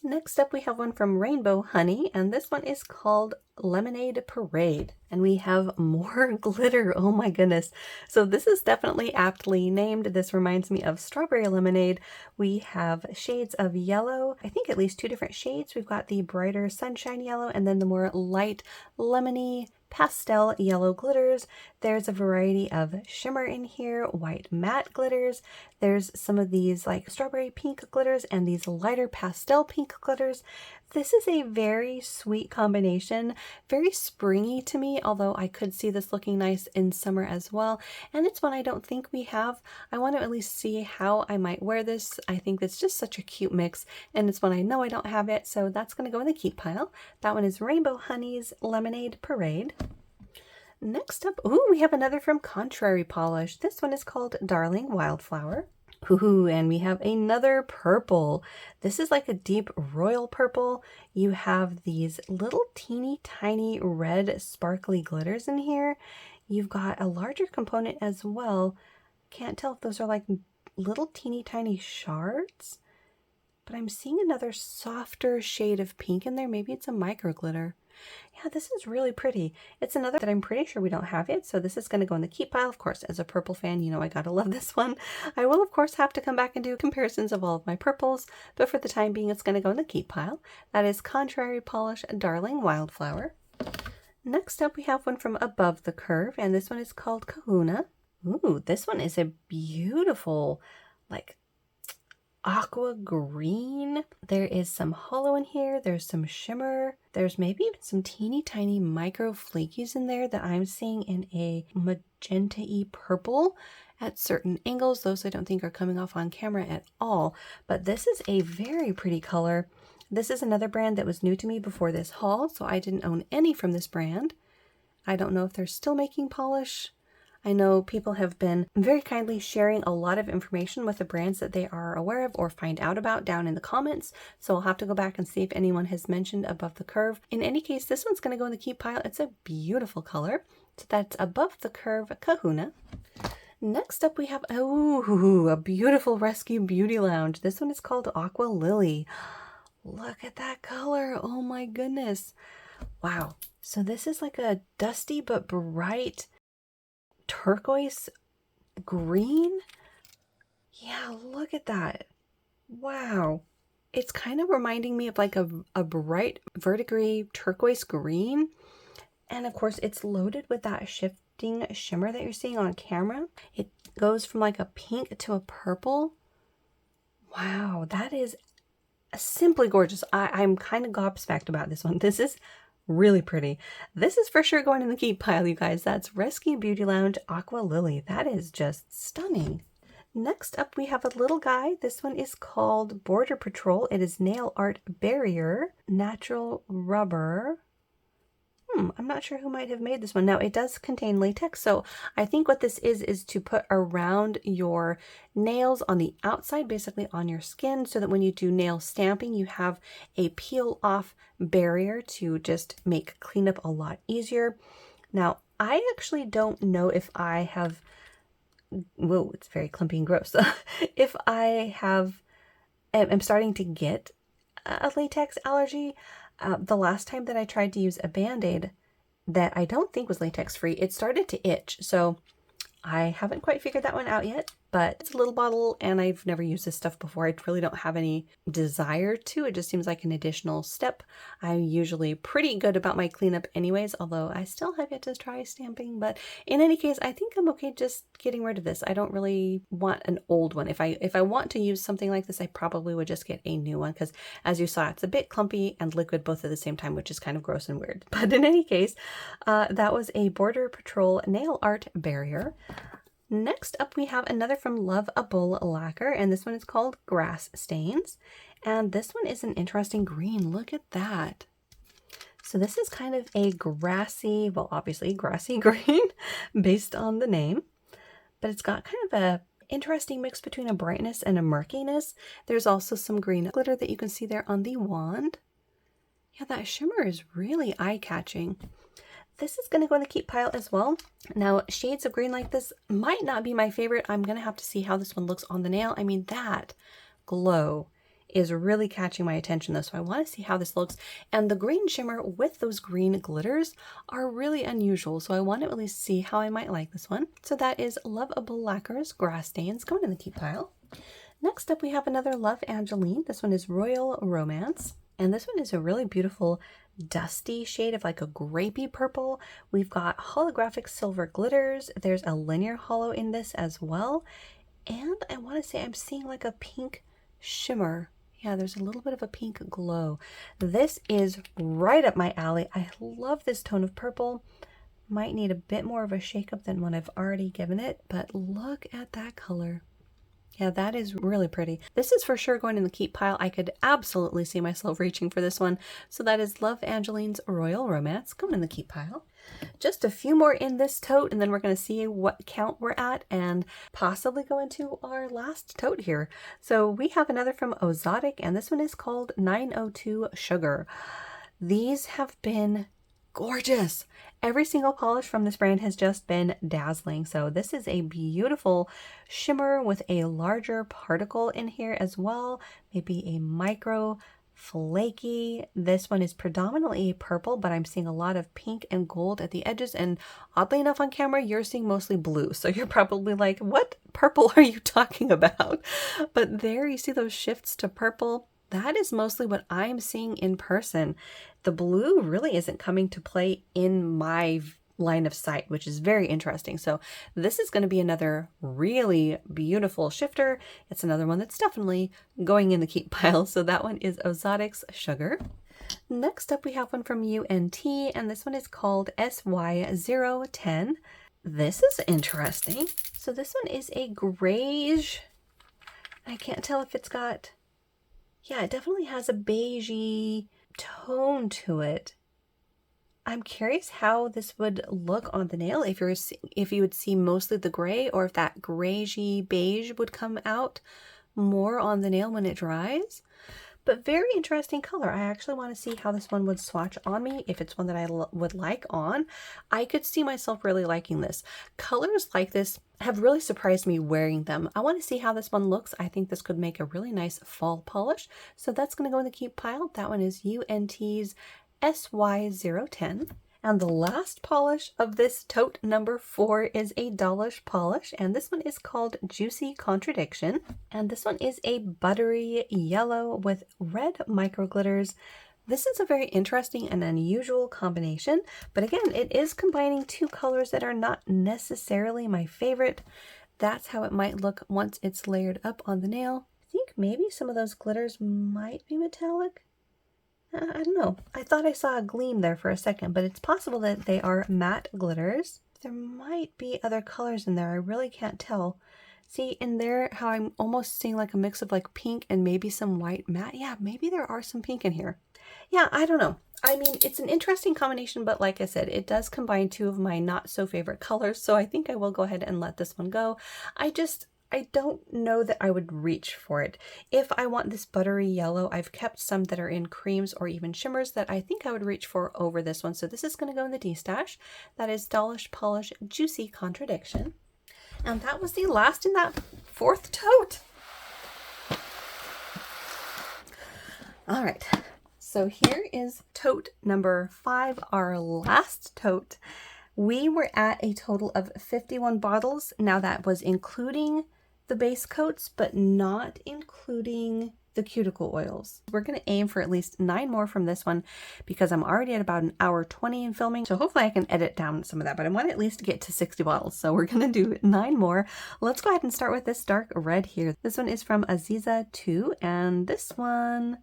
Next up, we have one from Rainbow Honey, and this one is called Lemonade Parade. And we have more glitter. Oh my goodness. So this is definitely aptly named. This reminds me of Strawberry Lemonade. We have shades of yellow, I think at least 2 different shades. We've got the brighter sunshine yellow and then the more light lemony pastel yellow glitters. There's a variety of shimmer in here, white matte glitters. There's some of these like strawberry pink glitters and these lighter pastel pink glitters. This is a very sweet combination, very springy to me, although I could see this looking nice in summer as well. And it's one I don't think we have. I want to at least see how I might wear this. I think it's just such a cute mix, and it's one I know I don't have it, so that's going to go in the keep pile. That one is Rainbow Honey's Lemonade Parade. Next up, ooh, we have another from Contrary Polish. This one is called Darling Wildflower. Ooh, and we have another purple. This is like a deep royal purple. You have these little teeny tiny red sparkly glitters in here. You've got a larger component as well. Can't tell if those are like little teeny tiny shards, but I'm seeing another softer shade of pink in there. Maybe it's a micro glitter. Yeah, this is really pretty. It's another that I'm pretty sure we don't have yet, so this is going to go in the keep pile. Of course, as a purple fan, you know I gotta love this one. I will, of course, have to come back and do comparisons of all of my purples, but for the time being, it's going to go in the keep pile. That is Contrary Polish Darling Wildflower. Next up, we have one from Above the Curve, and this one is called Kahuna. Ooh, this one is a beautiful, like, aqua green. There is some hollow in here. There's some shimmer. There's maybe even some teeny tiny micro flakies in there that I'm seeing in a magenta-y purple at certain angles. Those I don't think are coming off on camera at all, but this is a very pretty color. This is another brand that was new to me before this haul, so I didn't own any from this brand. I don't know if they're still making polish. I know people have been very kindly sharing a lot of information with the brands that they are aware of or find out about down in the comments, so I'll have to go back and see if anyone has mentioned Above the Curve. In any case, this one's going to go in the keep pile. It's a beautiful color. So that's Above the Curve Kahuna. Next up we have, oh, a beautiful Rescue Beauty Lounge. This one is called Aqua Lily. Look at that color. Oh my goodness. Wow. So this is like a dusty but bright turquoise green. Yeah, look at that. Wow. It's kind of reminding me of like a bright verdigris turquoise green. And of course, it's loaded with that shifting shimmer that you're seeing on camera. It goes from like a pink to a purple. Wow, that is simply gorgeous. I'm kind of gobsmacked about this one. This is really pretty. This is for sure going in the keep pile, you guys. That's Rescue Beauty Lounge Aqua Lily. That is just stunning. Next up, we have a little guy. This one is called Border Patrol. It is Nail Art Barrier Natural Rubber. I'm not sure who might have made this one. Now, it does contain latex, so I think what this is to put around your nails on the outside, basically on your skin, so that when you do nail stamping, you have a peel-off barrier to just make cleanup a lot easier. Now, I actually don't know if I have... Whoa, it's very clumpy and gross. If I am starting to get a latex allergy. The last time that I tried to use a Band-Aid, that I don't think was latex free. It started to itch, so I haven't quite figured that one out yet, but it's a little bottle and I've never used this stuff before. I really don't have any desire to. It just seems like an additional step. I'm usually pretty good about my cleanup anyways, although I still have yet to try stamping. But in any case, I think I'm okay just getting rid of this. I don't really want an old one. If I want to use something like this, I probably would just get a new one because, as you saw, it's a bit clumpy and liquid both at the same time, which is kind of gross and weird. But in any case, that was a Border Patrol nail art barrier. Next up, we have another from Loveable Lacquer, and this one is called Grass Stains. And this one is an interesting green. Look at that. So this is kind of a grassy, well, obviously grassy green based on the name, but it's got kind of a interesting mix between a brightness and a murkiness. There's also some green glitter that you can see there on the wand. Yeah, that shimmer is really eye-catching. This is going to go in the keep pile as well. Now, shades of green like this might not be my favorite. I'm going to have to see how this one looks on the nail. I mean, that glow is really catching my attention though, so I want to see how this looks. And the green shimmer with those green glitters are really unusual, so I want to at least see how I might like this one. So that is Loveable Lacquer's Grass Stains going in the keep pile. Next up, we have another Love Angeline. This one is Royal Romance. And this one is a really beautiful dusty shade of like a grapey purple. We've got holographic silver glitters. There's a linear hollow in this as well. And I want to say I'm seeing like a pink shimmer. Yeah, there's a little bit of a pink glow. This is right up my alley. I love this tone of purple. Might need a bit more of a shake up than what I've already given it, but look at that color. Yeah, that is really pretty. This is for sure going in the keep pile. I could absolutely see myself reaching for this one. So that is Love Angeline's Royal Romance going in the keep pile. Just a few more in this tote, and then we're going to see what count we're at and possibly go into our last tote here. So we have another from Ozotic, and this one is called 902 Sugar. These have been gorgeous. Every single polish from this brand has just been dazzling. So this is a beautiful shimmer with a larger particle in here as well. Maybe a micro flaky. This one is predominantly purple, but I'm seeing a lot of pink and gold at the edges. And oddly enough on camera, you're seeing mostly blue. So you're probably like, what purple are you talking about? But there you see those shifts to purple. That is mostly what I'm seeing in person. The blue really isn't coming to play in my line of sight, which is very interesting. So this is going to be another really beautiful shifter. It's another one that's definitely going in the keep pile. So that one is Ozotic's Sugar. Next up, we have one from UNT, and this one is called SY010. This is interesting. So this one is a grayish. I can't tell if it's got... Yeah, it definitely has a beigey tone to it. I'm curious how this would look on the nail, if you would see mostly the gray, or if that grayy beige would come out more on the nail when it dries. But very interesting color. I actually want to see how this one would swatch on me, if it's one that I would like on. I could see myself really liking this. Colors like this have really surprised me wearing them. I want to see how this one looks. I think this could make a really nice fall polish. So that's going to go in the keep pile. That one is UNT's SY010. And the last polish of this tote number 4 is a Dolish polish, and this one is called Juicy Contradiction. And this one is a buttery yellow with red micro glitters. This is a very interesting and unusual combination, but again, it is combining two colors that are not necessarily my favorite. That's how it might look once it's layered up on the nail. I think maybe some of those glitters might be metallic. I don't know. I thought I saw a gleam there for a second, but it's possible that they are matte glitters. There might be other colors in there. I really can't tell. See in there how I'm almost seeing like a mix of like pink and maybe some white matte. Yeah, maybe there are some pink in here. Yeah, I don't know. I mean, it's an interesting combination, but like I said, it does combine two of my not so favorite colors. So I think I will go ahead and let this one go. I don't know that I would reach for it. If I want this buttery yellow, I've kept some that are in creams or even shimmers that I think I would reach for over this one. So this is going to go in the D-stash. That is Dolish Polish Juicy Contradiction. And that was the last in that 4th tote. All right. So here is tote number 5, our last tote. We were at a total of 51 bottles. Now that was including the base coats, but not including the cuticle oils. We're going to aim for at least 9 more from this one because I'm already at about 1:20 in filming. So hopefully I can edit down some of that, but I want to at least get to 60 bottles. So we're going to do 9 more. Let's go ahead and start with this dark red here. This one is from Aziza 2, and this one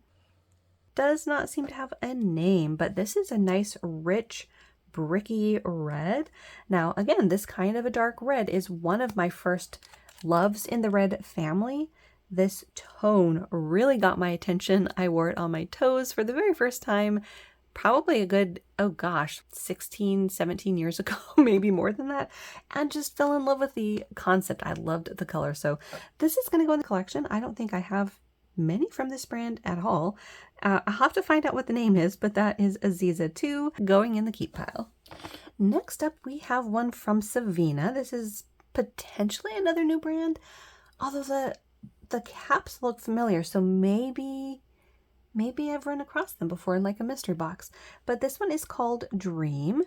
does not seem to have a name, but this is a nice rich bricky red. Now again, this kind of a dark red is one of my first loves in the red family. This tone really got my attention. I wore it on my toes for the very first time, probably a good, oh gosh, 16, 17 years ago, maybe more than that, and just fell in love with the concept. I loved the color. So this is going to go in the collection. I don't think I have many from this brand at all. I'll have to find out what the name is, but that is Aziza 2 going in the keep pile. Next up, we have one from Savina. This is potentially another new brand, although the caps look familiar, so maybe I've run across them before in like a mystery box. But this one is called Dream.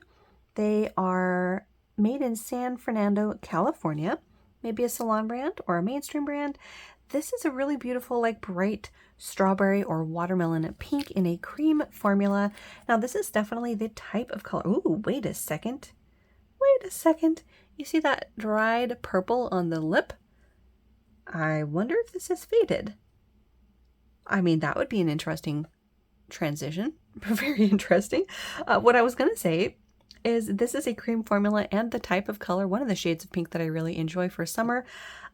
They are made in San Fernando, California. Maybe a salon brand or a mainstream brand. This is a really beautiful, like bright strawberry or watermelon pink in a cream formula. Now this is definitely the type of color. Ooh, wait a second. Wait a second. You see that dried purple on the lip? I wonder if this is faded. I mean, that would be an interesting transition. Very interesting. What I was going to say is this is a cream formula and the type of color, one of the shades of pink that I really enjoy for summer.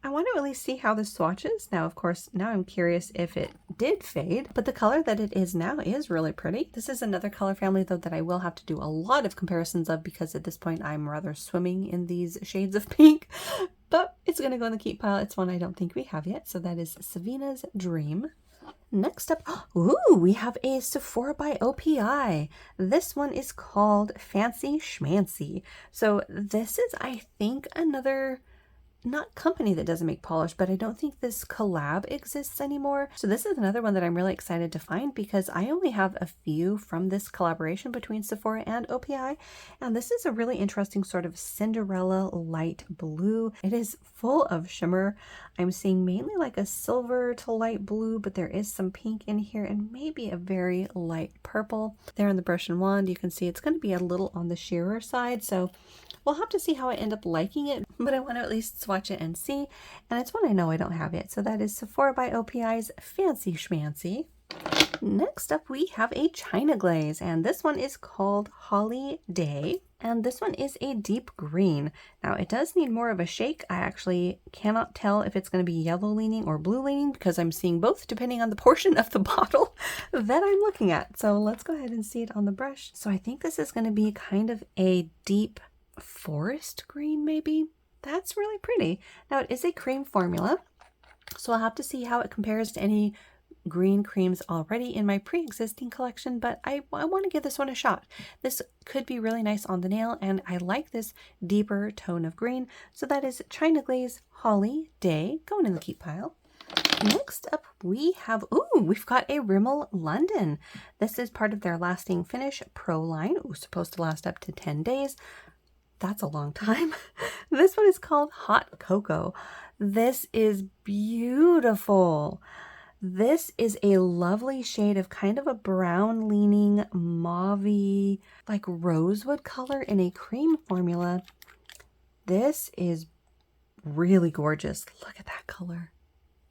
I want to really see how this swatches. Now, of course, now I'm curious if it did fade, but the color that it is now is really pretty. This is another color family, though, that I will have to do a lot of comparisons of because at this point I'm rather swimming in these shades of pink, but it's going to go in the keep pile. It's one I don't think we have yet, so that is Savina's Dream. Next up, ooh, we have a Sephora by OPI. This one is called Fancy Schmancy. So this is, I think, another, not company that doesn't make polish, but I don't think this collab exists anymore. So this is another one that I'm really excited to find because I only have a few from this collaboration between Sephora and OPI. And this is a really interesting sort of Cinderella light blue. It is full of shimmer. I'm seeing mainly like a silver to light blue, but there is some pink in here and maybe a very light purple. There on the brush and wand, you can see it's going to be a little on the sheerer side. So we'll have to see how I end up liking it, but I want to at least swatch it and see. And it's one I know I don't have yet. So that is Sephora by OPI's Fancy Schmancy. Next up, we have a China Glaze, and this one is called Holly Day. And this one is a deep green. Now it does need more of a shake. I actually cannot tell if it's going to be yellow leaning or blue leaning because I'm seeing both depending on the portion of the bottle that I'm looking at. So let's go ahead and see it on the brush. So I think this is going to be kind of a deep forest green, maybe. That's really pretty. Now it is a cream formula, so I'll have to see how it compares to any green creams already in my pre-existing collection, but I want to give this one a shot. This could be really nice on the nail, and I like this deeper tone of green. So that is China Glaze Holly Day going in the keep pile. Next up, we have, we've got a Rimmel London. This is part of their Lasting Finish Pro line. Ooh, supposed to last up to 10 days. That's a long time. This one is called Hot Cocoa. This is beautiful. This is a lovely shade of kind of a brown leaning mauvey, like rosewood color in a cream formula. This is really gorgeous. Look at that color.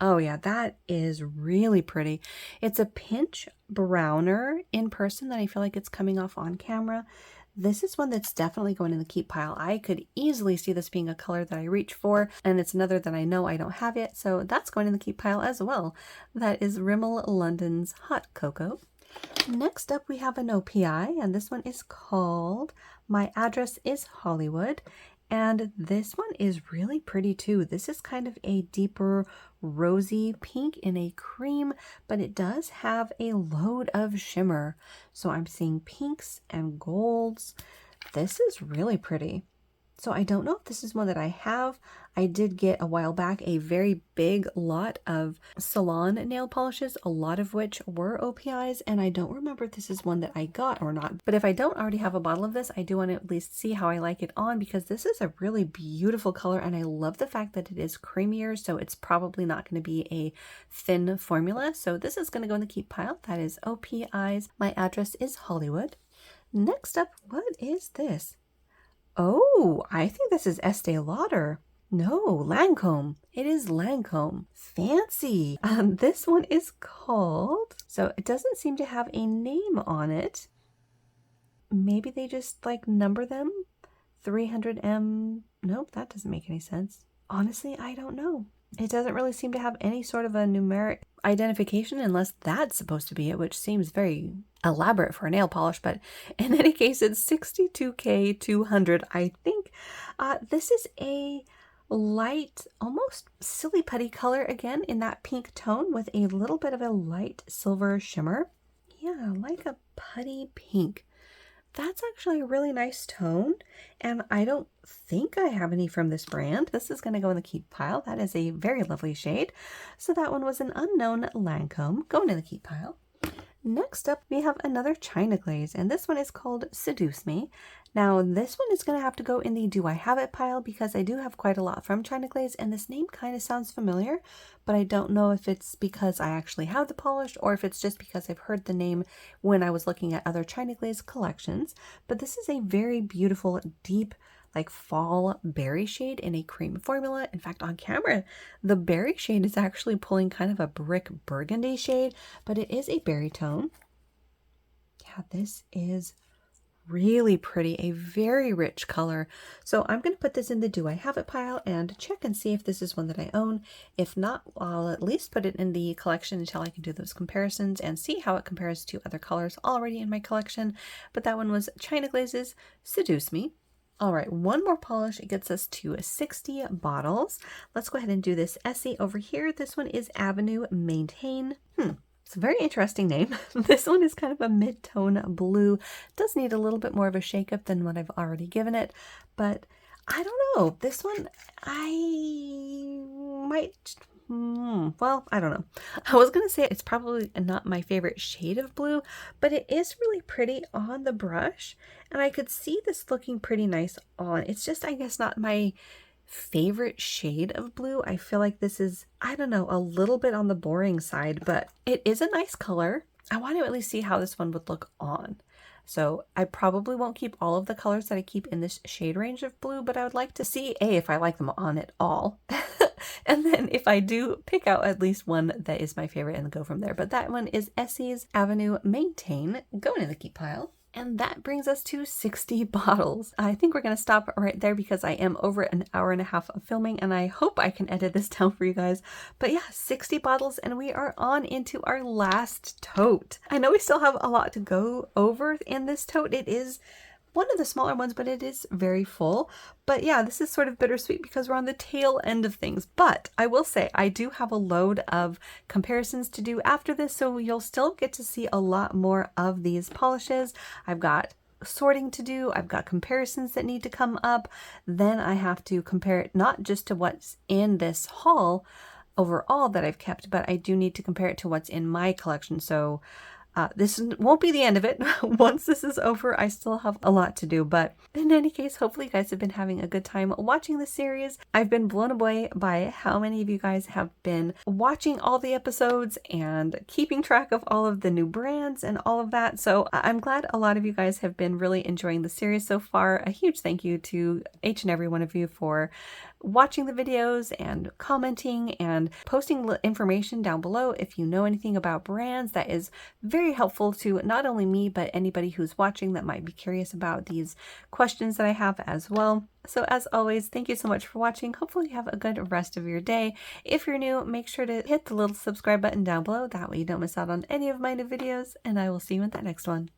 Oh yeah, that is really pretty. It's a pinch browner in person than I feel like it's coming off on camera. This is one that's definitely going in the keep pile. I could easily see this being a color that I reach for, and it's another that I know I don't have yet, so that's going in the keep pile as well. That is Rimmel London's Hot Cocoa. Next up, we have an OPI, and this one is called My Address is Hollywood. And this one is really pretty too. This is kind of a deeper rosy pink in a cream, but it does have a load of shimmer. So I'm seeing pinks and golds. This is really pretty. So I don't know if this is one that I have. I did get a while back a very big lot of salon nail polishes, a lot of which were OPIs, and I don't remember if this is one that I got or not. But if I don't already have a bottle of this, I do want to at least see how I like it on, because this is a really beautiful color, and I love the fact that it is creamier, so it's probably not going to be a thin formula. So this is going to go in the keep pile. That is OPIs. My address is Hollywood. Next up, what is this? Oh, I think this is Estee Lauder. No, Lancome. It is Lancome. Fancy. This one is called, so it doesn't seem to have a name on it. Maybe they just like number them? 300M. Nope, that doesn't make any sense. Honestly, I don't know. It doesn't really seem to have any sort of a numeric identification, unless that's supposed to be it, which seems very elaborate for a nail polish. But in any case, it's 62K200. I think this is a light, almost silly putty color, again in that pink tone with a little bit of a light silver shimmer. Yeah, like a putty pink. That's actually a really nice tone, and I don't think I have any from this brand. This is going to go in the keep pile. That is a very lovely shade. So that one was an unknown Lancome, going in the keep pile. Next up, we have another China Glaze, and this one is called Seduce Me. Now, this one is going to have to go in the Do I Have It pile, because I do have quite a lot from China Glaze, and this name kind of sounds familiar, but I don't know if it's because I actually have the polish or if it's just because I've heard the name when I was looking at other China Glaze collections. But this is a very beautiful, deep, like fall berry shade in a cream formula. In fact, on camera, the berry shade is actually pulling kind of a brick burgundy shade, but it is a berry tone. Yeah, this is really pretty, a very rich color. So I'm going to put this in the Do I Have It pile and check and see if this is one that I own. If not, I'll at least put it in the collection until I can do those comparisons and see how it compares to other colors already in my collection. But that one was China Glaze's Seduce Me. All right, one more polish. It gets us to 60 bottles. Let's go ahead and do this Essie over here. This one is Avenue Maintain. It's a very interesting name. This one is kind of a mid-tone blue. Does need a little bit more of a shake-up than what I've already given it, but I don't know. This one, I might... well, I don't know. I was going to say it's probably not my favorite shade of blue, but it is really pretty on the brush, and I could see this looking pretty nice on. It's just, I guess, not my favorite shade of blue. I feel like this is, I don't know, a little bit on the boring side, but it is a nice color. I want to at least see how this one would look on. So I probably won't keep all of the colors that I keep in this shade range of blue, but I would like to see if I like them on at all. And then if I do, pick out at least one that is my favorite and go from there. But that one is Essie's Avenue Maintain, going in the keep pile. And that brings us to 60 bottles. I think we're going to stop right there because I am over an hour and a half of filming, and I hope I can edit this down for you guys. But yeah, 60 bottles, and we are on into our last tote. I know we still have a lot to go over in this tote. It is one of the smaller ones, but it is very full. But yeah, this is sort of bittersweet because we're on the tail end of things. But I will say I do have a load of comparisons to do after this, so you'll still get to see a lot more of these polishes. I've got sorting to do, I've got comparisons that need to come up. Then I have to compare it not just to what's in this haul overall that I've kept, but I do need to compare it to what's in my collection. So this won't be the end of it. Once this is over, I still have a lot to do. But in any case, hopefully you guys have been having a good time watching the series. I've been blown away by how many of you guys have been watching all the episodes and keeping track of all of the new brands and all of that. So I'm glad a lot of you guys have been really enjoying the series so far. A huge thank you to each and every one of you for watching the videos and commenting and posting information down below. If you know anything about brands, that is very helpful to not only me, but anybody who's watching that might be curious about these questions that I have as well. So as always, thank you so much for watching. Hopefully you have a good rest of your day. If you're new, make sure to hit the little subscribe button down below. That way you don't miss out on any of my new videos, and I will see you in that next one.